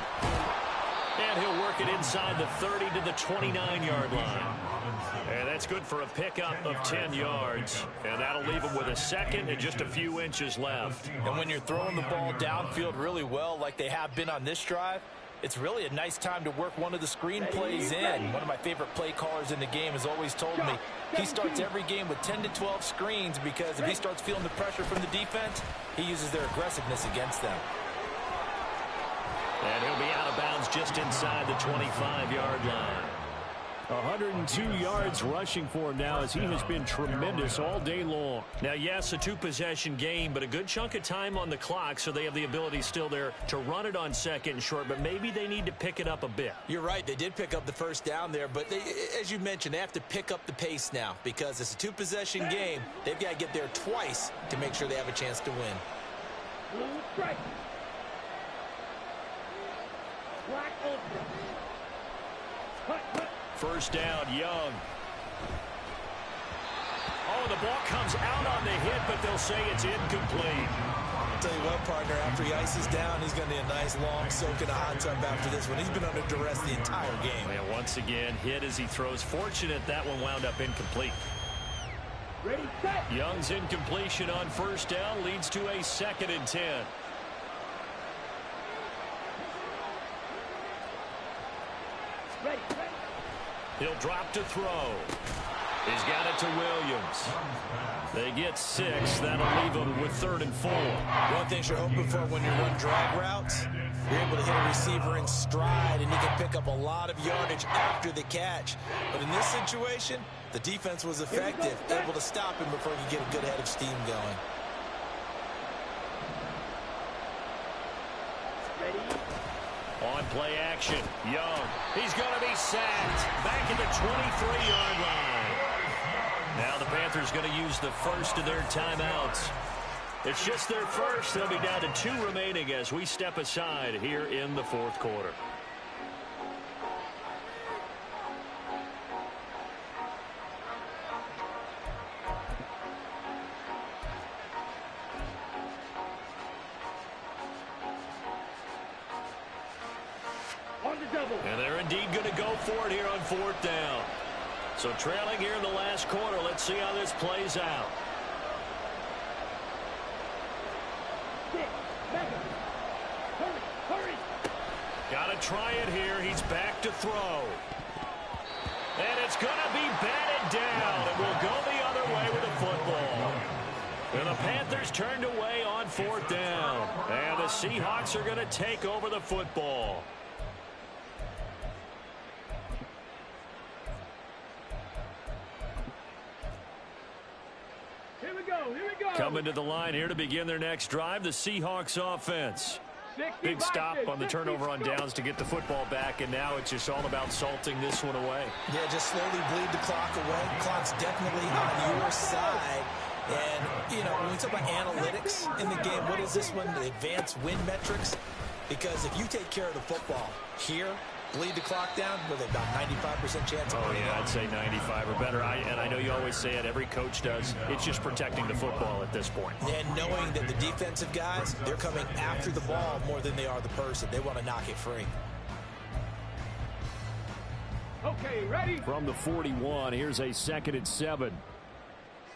And he'll work it inside the 30 to the 29-yard line. And that's good for a pickup of 10 yards. And that'll leave him with a second and just a few inches left. And when you're throwing the ball downfield really well like they have been on this drive, it's really a nice time to work one of the screen plays in. One of my favorite play callers in the game has always told me he starts every game with 10 to 12 screens because if he starts feeling the pressure from the defense, he uses their aggressiveness against them. And he'll be out of bounds just inside the 25-yard line. 102 yards rushing for him now as he has been tremendous all day long. Now, yes, a two-possession game, but a good chunk of time on the clock, so they have the ability still there to run it on second and short, but maybe they need to pick it up a bit. You're right. They did pick up the first down there, but as you mentioned, they have to pick up the pace now because it's a two-possession game. They've got to get there twice to make sure they have a chance to win. Blue strike. Black ultra. Cut. First down, Young. Oh, the ball comes out on the hit, but they'll say it's incomplete. I'll tell you what, partner, after he ices down, he's going to need a nice long soak in a hot tub after this one. He's been under duress the entire game. And once again, hit as he throws. Fortunate that one wound up incomplete. Ready, set. Young's incompletion on first down leads to a 2nd and 10. Ready. He'll drop to throw. He's got it to Williams. They get 6. That'll leave them with 3rd and 4. One thing you're hoping for when you run drag routes, you're able to hit a receiver in stride, and you can pick up a lot of yardage after the catch. But in this situation, the defense was effective, able to stop him before he could get a good head of steam going. On play action, Young. He's going to be sacked. Back at the 23-yard line. Now the Panthers going to use the first of their timeouts. It's just their first. They'll be down to 2 remaining as we step aside here in the 4th quarter. And they're indeed going to go for it here on 4th down. So trailing here in the last quarter. Let's see how this plays out. Hurry. Got to try it here. He's back to throw. And it's going to be batted down. And will go the other way with the football. And the Panthers turned away on 4th down. And the Seahawks are going to take over the football. Here we go. Here we go. Coming to the line here to begin their next drive, the Seahawks offense. Big stop on the turnover on downs to get the football back, and now it's just all about salting this one away. Yeah, just slowly bleed the clock away. Clock's definitely on your side. And, you know, when we talk about analytics in the game, what is this one? The advanced win metrics? Because if you take care of the football here, bleed the clock down, with about 95% chance of winning. I'd say 95 or better. And I know you always say it, every coach does. It's just protecting the football at this point. And knowing that the defensive guys, they're coming after the ball more than they are the person. They want to knock it free. Okay, ready? From the 41, here's a 2nd and 7.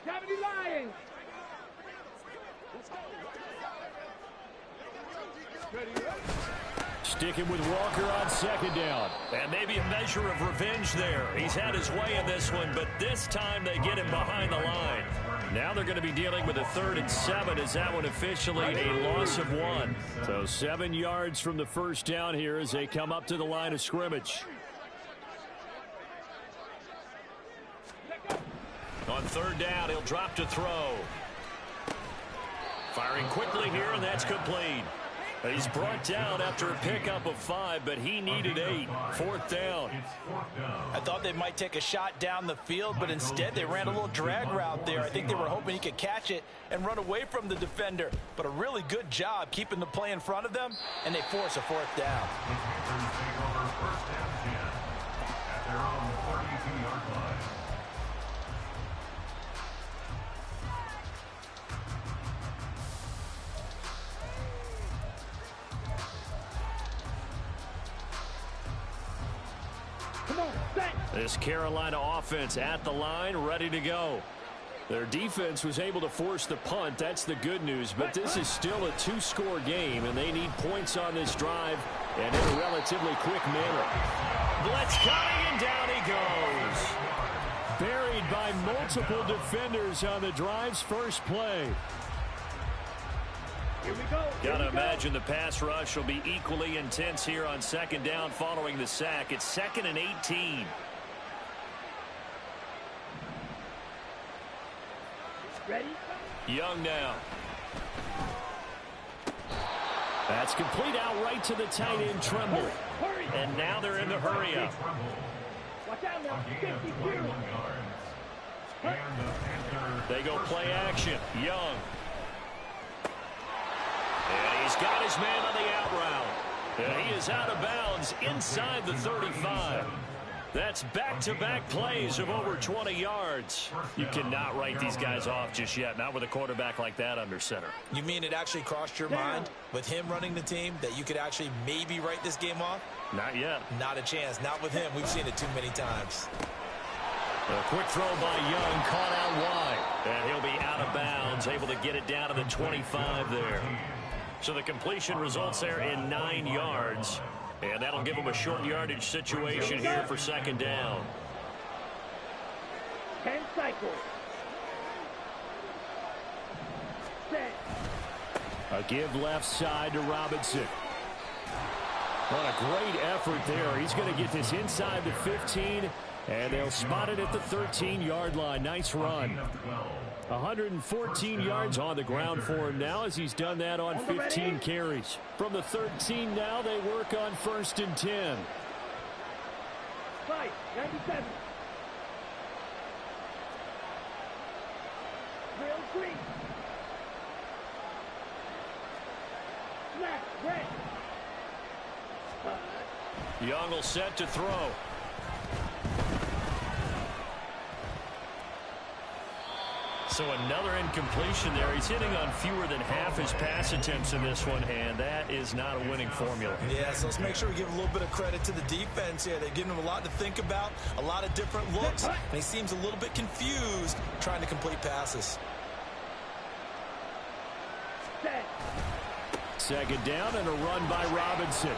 70 Lions. Ready, ready. Sticking with Walker on 2nd down. And maybe a measure of revenge there. He's had his way in this one, but this time they get him behind the line. Now they're going to be dealing with a 3rd and 7. Is that one officially a loss of 1? So 7 yards from the first down here as they come up to the line of scrimmage. On 3rd down, he'll drop to throw. Firing quickly here, and that's complete. He's brought down after a pickup of 5, but he needed 8. 4th down. I thought they might take a shot down the field, but instead they ran a little drag route there. I think they were hoping he could catch it and run away from the defender. But a really good job keeping the play in front of them, and they force a 4th down. At their own 32-yard line. This Carolina offense at the line, ready to go. Their defense was able to force the punt. That's the good news. But this is still a 2-score game, and they need points on this drive and in a relatively quick manner. Blitz coming, and down he goes. Buried by multiple defenders on the drive's first play. Here we go. Got to imagine the pass rush will be equally intense here on 2nd down following the sack. It's 2nd and 18. Ready? Young now. That's complete out right to the tight end, Tremble. Hurry. And now they're in the hurry up. Watch out now. 52. They go play action. Young. And he's got his man on the out route. And he is out of bounds inside the 35. That's back-to-back plays of over 20 yards. You cannot write these guys off just yet, not with a quarterback like that under center. You mean it actually crossed your mind with him running the team that you could actually maybe write this game off? Not yet. Not a chance. Not with him. We've seen it too many times. A quick throw by Young, caught out wide. And he'll be out of bounds, able to get it down to the 25 there. So the completion results there in 9 yards. And that'll give him a short yardage situation here for 2nd down. 10 cycles. Set. A give left side to Robinson. What a great effort there. He's going to get this inside the 15, and they'll spot it at the 13-yard line. Nice run. 114 yards on the ground for him now as he's done that on 15 carries. From the 13 now, they work on 1st and 10. Right, 97. Real green. Left, red. Young will set to throw. So another incompletion there. He's hitting on fewer than half his pass attempts in this one, and that is not a winning formula. Yeah, so let's make sure we give a little bit of credit to the defense here. They've given him a lot to think about, a lot of different looks, and he seems a little bit confused trying to complete passes. Set. 2nd down and a run by Robinson.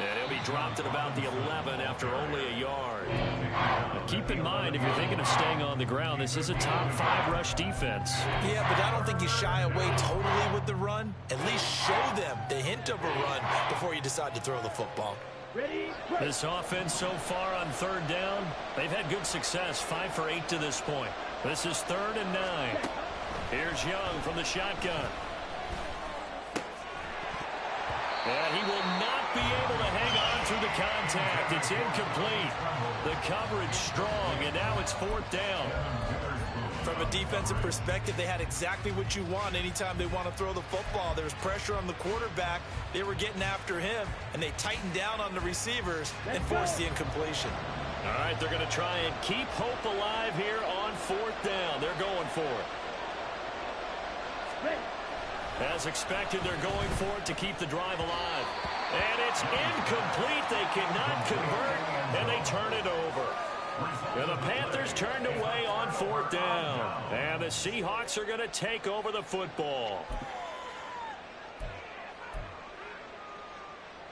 And he'll be dropped at about the 11 after only a yard. Now keep in mind, if you're thinking of staying on the ground, this is a top 5 rush defense. Yeah, but I don't think you shy away totally with the run. At least show them the hint of a run before you decide to throw the football. This offense so far on 3rd down, they've had good success, 5 for 8 to this point. This is 3rd and 9. Here's Young from the shotgun. And he will not be able to hang on through the contact. It's incomplete. The coverage strong, and now it's 4th down. From a defensive perspective, they had exactly what you want anytime they want to throw the football. There was pressure on the quarterback. They were getting after him, and they tightened down on the receivers and forced the incompletion. All right, they're going to try and keep hope alive here on 4th down. They're going for it. As expected, they're going for it to keep the drive alive. And it's incomplete. They cannot convert, and they turn it over. And the Panthers turned away on 4th down. And the Seahawks are going to take over the football.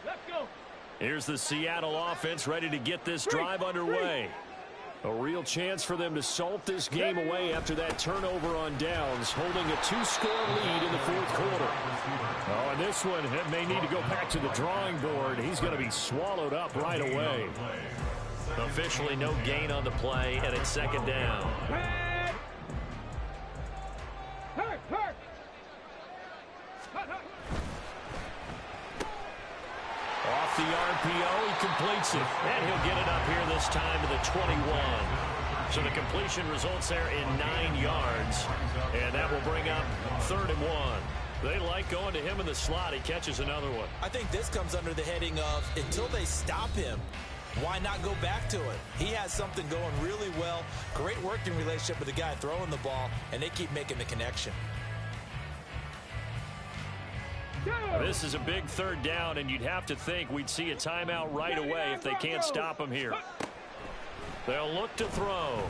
Let's go. Here's the Seattle offense ready to get this drive underway. A real chance for them to salt this game away after that turnover on downs, holding a 2-score lead in the 4th quarter. Oh, and this one may need to go back to the drawing board. He's going to be swallowed up right away. Officially no gain on the play, and it's 2nd down. Hurt. Off the RPO, he completes it. And he'll get it up here this time to the 21. So the completion results there in 9 yards. And that will bring up 3rd and 1. They like going to him in the slot. He catches another one. I think this comes under the heading of until they stop him, why not go back to it? He has something going really well. Great working relationship with the guy throwing the ball, and they keep making the connection. This is a big 3rd down, and you'd have to think we'd see a timeout right away if they can't stop him here. They'll look to throw.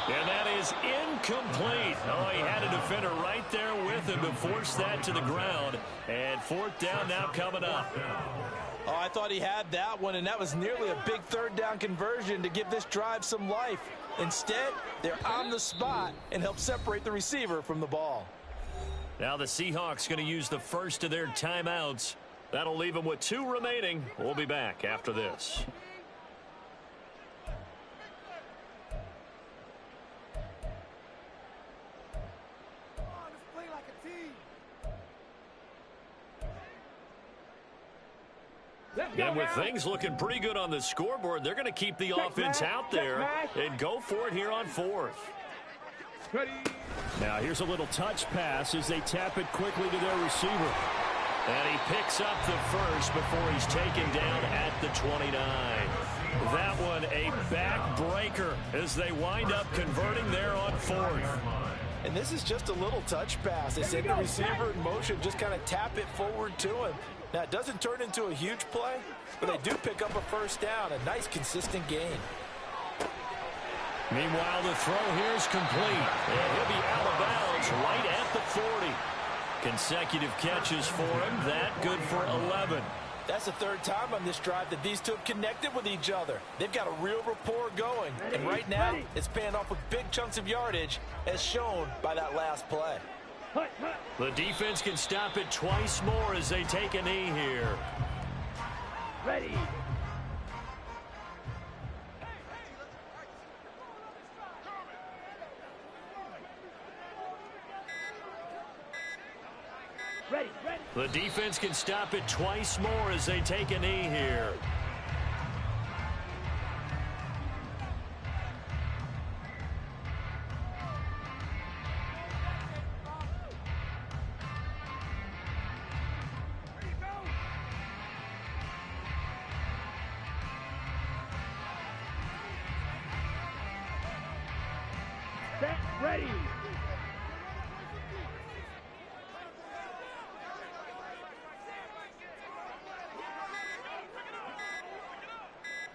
And that is incomplete. Oh, he had a defender right there with him to force that to the ground. And 4th down now coming up. Oh, I thought he had that one, and that was nearly a big 3rd down conversion to give this drive some life. Instead, they're on the spot and help separate the receiver from the ball. Now the Seahawks going to use the first of their timeouts. That'll leave them with 2 remaining. We'll be back after this. And with things looking pretty good on the scoreboard, they're going to keep the offense out there and go for it here on 4th. Now here's a little touch pass as they tap it quickly to their receiver. And he picks up the first before he's taken down at the 29. That one a backbreaker as they wind up converting there on 4th. And this is just a little touch pass. They send the receiver in motion, just kind of tap it forward to him. Now, it doesn't turn into a huge play, but they do pick up a 1st down, a nice, consistent gain. Meanwhile, the throw here is complete. And he'll be out of bounds right at the 40. Consecutive catches for him. That good for 11. That's the 3rd time on this drive that these two have connected with each other. They've got a real rapport going. And right now, it's paying off with big chunks of yardage, as shown by that last play. The defense can stop it twice more as they take a knee here. Ready. The defense can stop it twice more as they take a knee here. Set. Ready.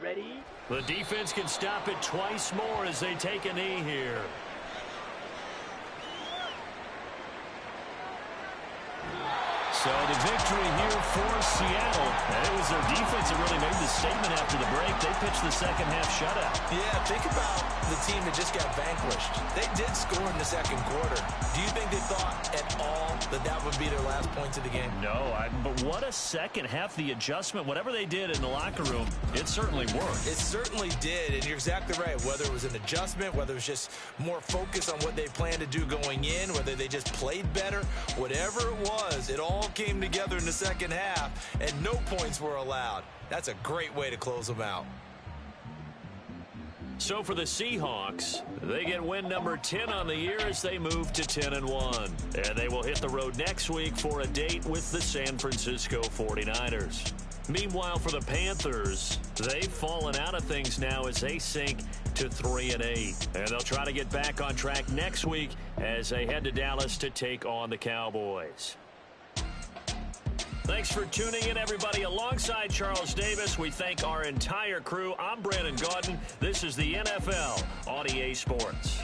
Ready. The defense can stop it twice more as they take a knee here. So So the victory here for Seattle. And it was their defense that really made the statement after the break. They pitched the second half shutout. Yeah, think about the team that just got vanquished. They did score in the second quarter. Do you think they thought at all that that would be their last points of the game? No, but what a second half. The adjustment, whatever they did in the locker room, it certainly worked. It certainly did, and you're exactly right. Whether it was an adjustment, whether it was just more focus on what they planned to do going in, whether they just played better, whatever it was, it all came together in the second half, and no points were allowed. That's a great way to close them out. So for the Seahawks, they get win number 10 on the year as they move to 10-1. And they will hit the road next week for a date with the San Francisco 49ers. Meanwhile, for the Panthers, they've fallen out of things now as they sink to 3-8. And they'll try to get back on track next week as they head to Dallas to take on the Cowboys. Thanks for tuning in, everybody. Alongside Charles Davis, we thank our entire crew. I'm Brandon Gaudin. This is the NFL on EA Sports.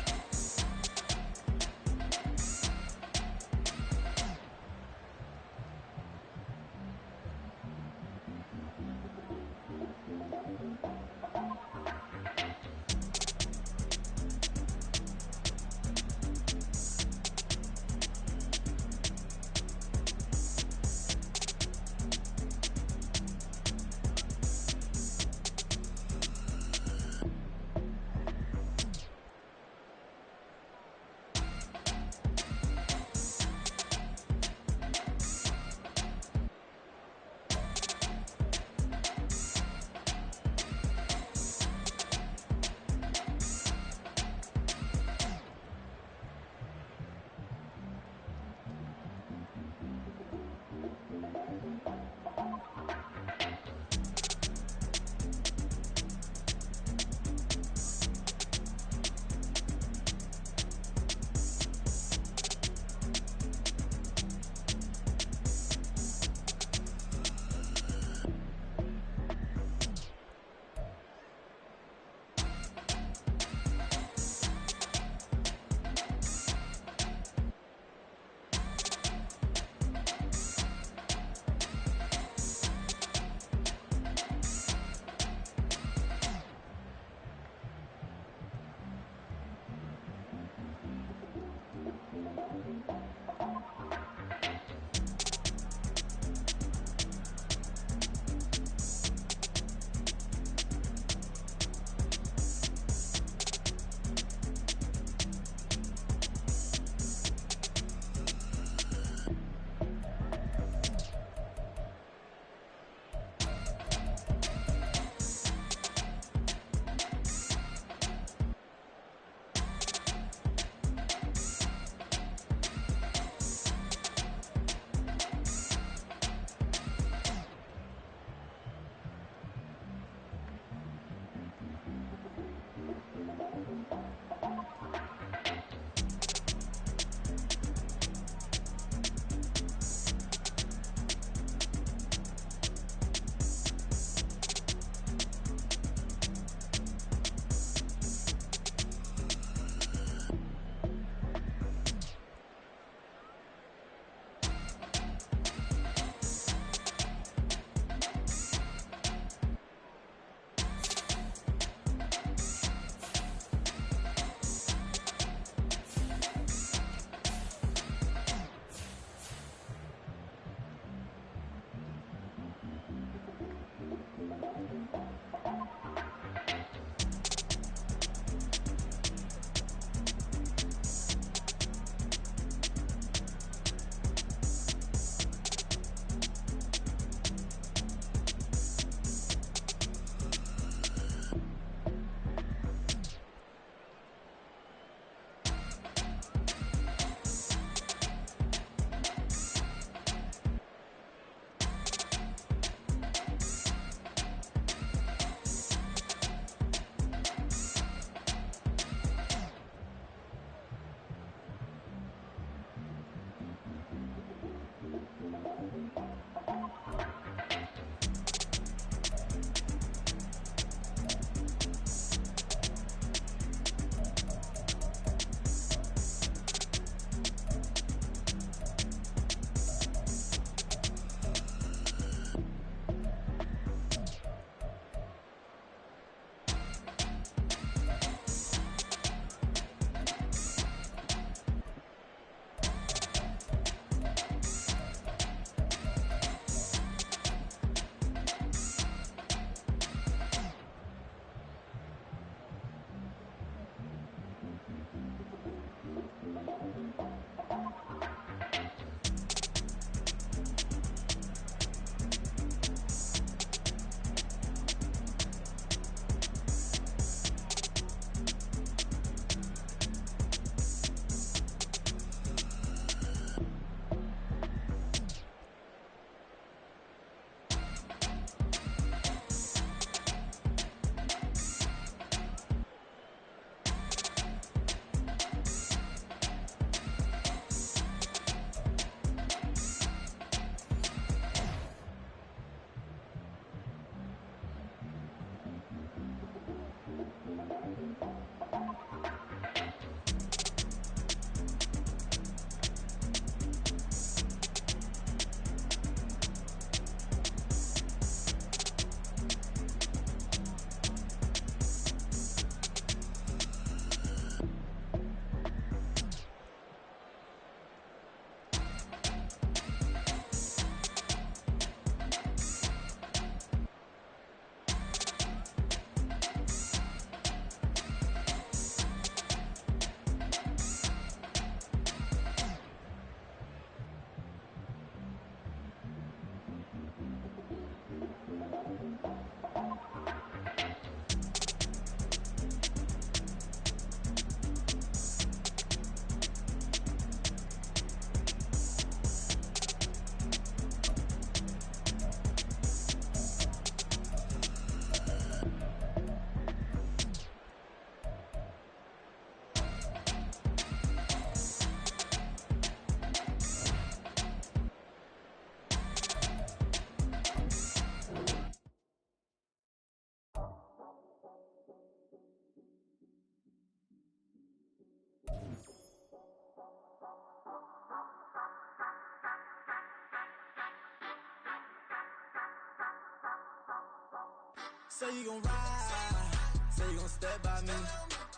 Say you gon' ride, say you gon' step by me.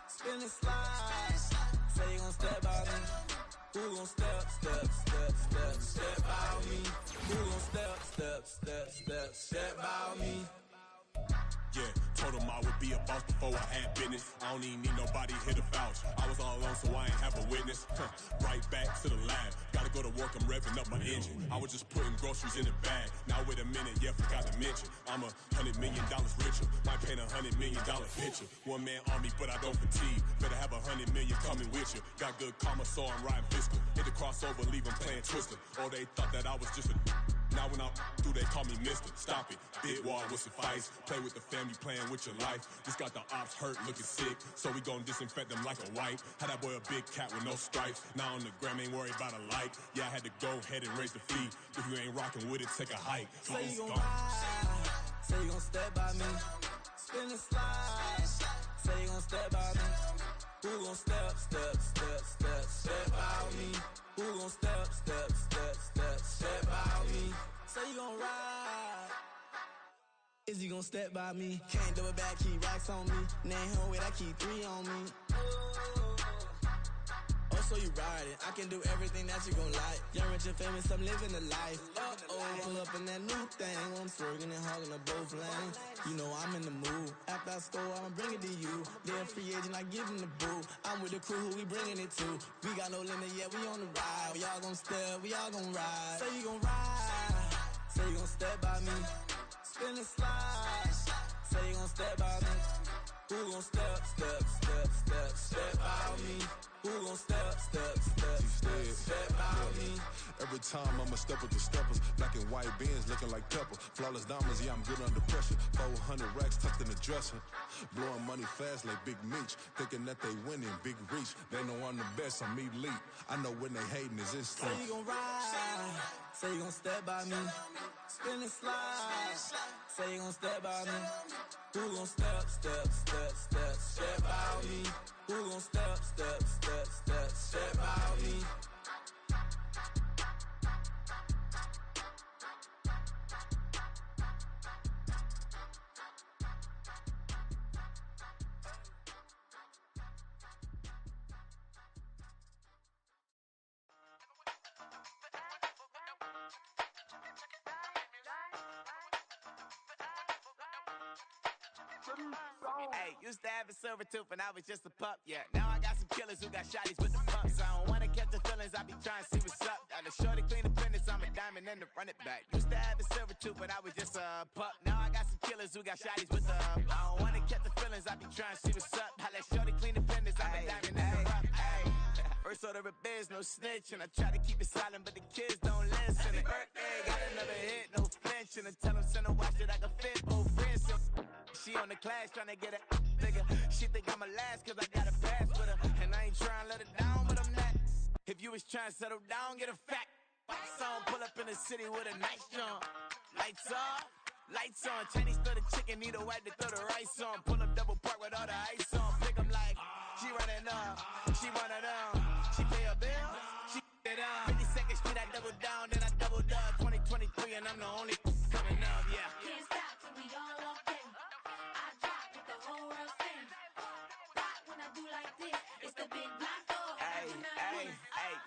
Spin and slide, say you gon' step by me. Who gon' step by me? Who gon' step by me? Yeah, told him I would be a boss before I had business. I don't even need nobody here to vouch. I was all alone, so I ain't have a witness. Right back to the lab. Gotta go to work, I'm revving up my engine. I was just putting groceries in the bag. Now wait a minute, yeah, forgot to mention. I'm $100 million richer. Might paint $100 million picture. One man army, but I don't fatigue. Better have 100 million coming with you. Got good karma, so I'm riding fiscal. Hit the crossover, leave them playing Twister. Oh, they thought that I was just a... Now when I'm through, they call me Mister. Stop it. Big wall with suffice. Play with the family, playing with your life. Just got the ops hurt, looking sick. So we gon' disinfect them like a wipe. Had that boy a big cat with no stripes. Now on the gram, ain't worried about a light. Yeah, I had to go ahead and raise the fee. If you ain't rocking with it, take a hike. Say you gon' ride, say you gon' step by me. Spin and slide, say you gon' step by me. Who gon' step by me? Who gon' step by me? Say you gon' ride. Is he gon' step by me? Can't do it back, keep racks on me. Name home with I keep 3 on me. Oh, so you ride it. I can do everything that you gon' like. Young, rich, and famous, I'm living the life. Pull up in that new thing. When I'm swerving and hogging the both lanes. You know I'm in the mood. After I score, I'ma bring it to you. They're a free agent, I give him the boo. I'm with the crew, who we bringing it to. We got no limit, yeah, we on the ride. We all gon' step, we all gon' ride. Say you gon' ride. Say you gon' step by me. Spin and slide. Say you gon' step by me. Who gon' step by me? Who gon' step by me? Every time I'ma step with the steppers. Black and white beans looking like pepper. Flawless diamonds, yeah, I'm good under pressure. 400 racks tucked in the dresser. Blowing money fast like Big Meech. Thinking that they winning, big reach. They know I'm the best, I'm elite. I know when they hating is instinct. Say you gon' ride, say you gon' step by me. Spin and slide, say you gon' step by me. Who gon' step by me? Who gon' step by me? Hey, used to have a silver tooth and I was just a pup, yeah. Now I got some killers who got shotties with the pumps. I don't wanna catch the feelings, I be trying to see what's up. Got the shorty clean the fitness, I'm a diamond and to run it back. Used to have a silver tooth but I was just a pup. Now I got some killers who got shotties with the I don't wanna catch the feelings, I be trying to see what's up. I let shorty clean the fitness, I'm a diamond and to run it. First order of biz, no snitch, and I try to keep it silent, but the kids don't listen. And birthday, got another hit, no flinch, and I tell them send a watch that I can fit both wrists. She on the class trying to get a nigga. She think I'm a last cause I got a pass with her. And I ain't trying to let her down, but I'm not. If you was trying to settle down, get a fat song. Pull up in the city with a nice jump. Lights off, lights on. Chinese throw the chicken, need a wipe to throw the rice on. Pull up double park with all the ice on. Pick 'em like, she running up, she one of them. She pay her bill, she it up. 52nd Street, I double down, then I double up. 2023 and I'm the only coming up, yeah. Can't stop till we all locked in. I drop with the whole world spin. Rock when I do like this, it's the big black dog. Hey,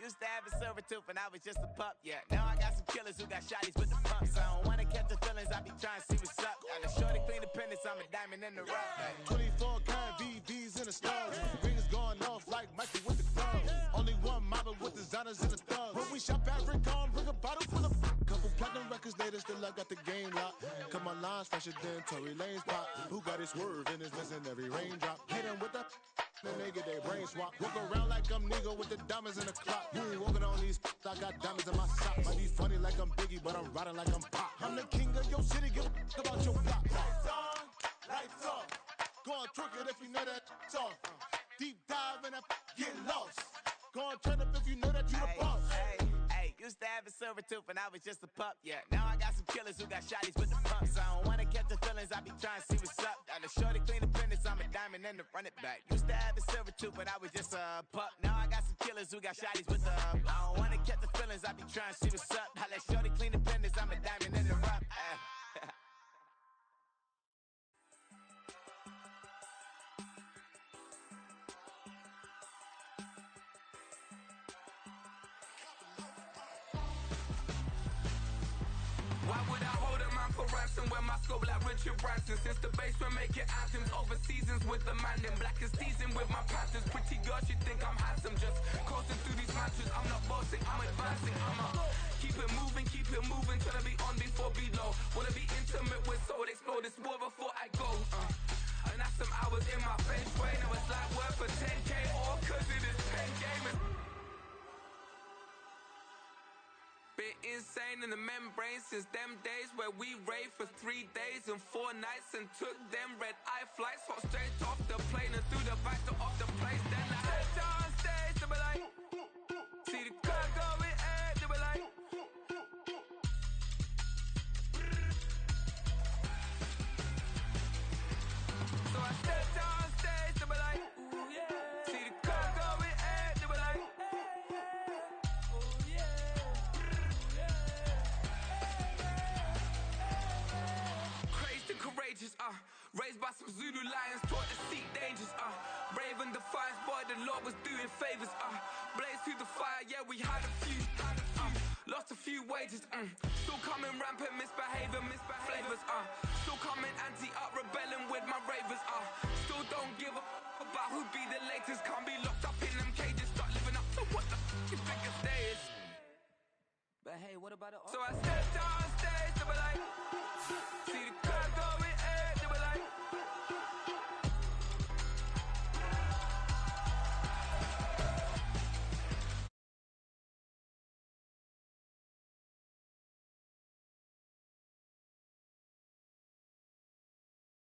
used to have a silver tooth and I was just a pup, yeah. Now I got some killers who got shotties with the pumps. I don't wanna catch the feelings, I be trying to see what's up. Got a shorty clean the pendants, I'm a diamond in the rough. 24 karat VVs in the stars. Rings going off like Michael with the clubs. Only one model with designers in the thugs. When we shop at Rick on, bring a bottle full of couple platinum records later, still I got the game locked. Cut my lines fresher than Tory Lane's pop. Who got it swerve and is missing every raindrop. Hit him with the then they get their brain swap. Walk around like I'm nigga with the diamonds in the clock. You ain't walking on these, I got diamonds in my socks. Might be funny like I'm Biggie, but I'm riding like I'm Pop. I'm the king of your city, give a about your block. Lights on, lights off. Go on, twerk it if you know that it's off. Deep dive and get lost. Go on, turn up if you know that you the boss. Hey, used to have a silver tooth and I was just a pup, yeah. Now I got some killers who got shotties with the pumps. I don't wanna catch the feelings, I be trying to see what's up. Got a shorty clean the pendants, I'm a diamond and to run it back. Used to have a silver tooth but I was just a pup. Now I got some killers who got shotties with the I don't wanna catch the feelings, I be trying to see what's up. I let shorty clean the pendants, I'm a diamond and to rough. Why would I hold a man for ransom when my scope like Richard Branson? Since the basement making anthems over seasons with the man in black is seasoned with my Panthers. Pretty girls, you think I'm handsome, just coasting through these matches. I'm not bossing, I'm advancing. Keep it moving, tryna be on before below. Wanna be intimate with soul, explore this war before I go. And that's some hours in my bench way. Now it's like worth for 10K, all cause it is pen gaming. Been insane in the membrane since them days where we raved for 3 days and 4 nights and took them red eye flights. Hot straight off the plane and through the back door of the place. Then I stepped on stage, they were like, see the crowd going ahead, they were like, so I stepped on stage, they were like, ooh yeah. See the crowd going ahead, they were like, oh yeah. Crazed and courageous, raised by some Zulu lions, taught to seek dangers, brave and defiant, boy, the Lord was doing favors, blaze through the fire, yeah, we had a few, lost a few wages, still coming rampant, misbehaving, flavors, still coming anti-up, rebelling with my ravers, still don't give a about who be the latest, can't be locked up in them cages, start living up to what the you think of day is. But hey, what about it all? So I stepped on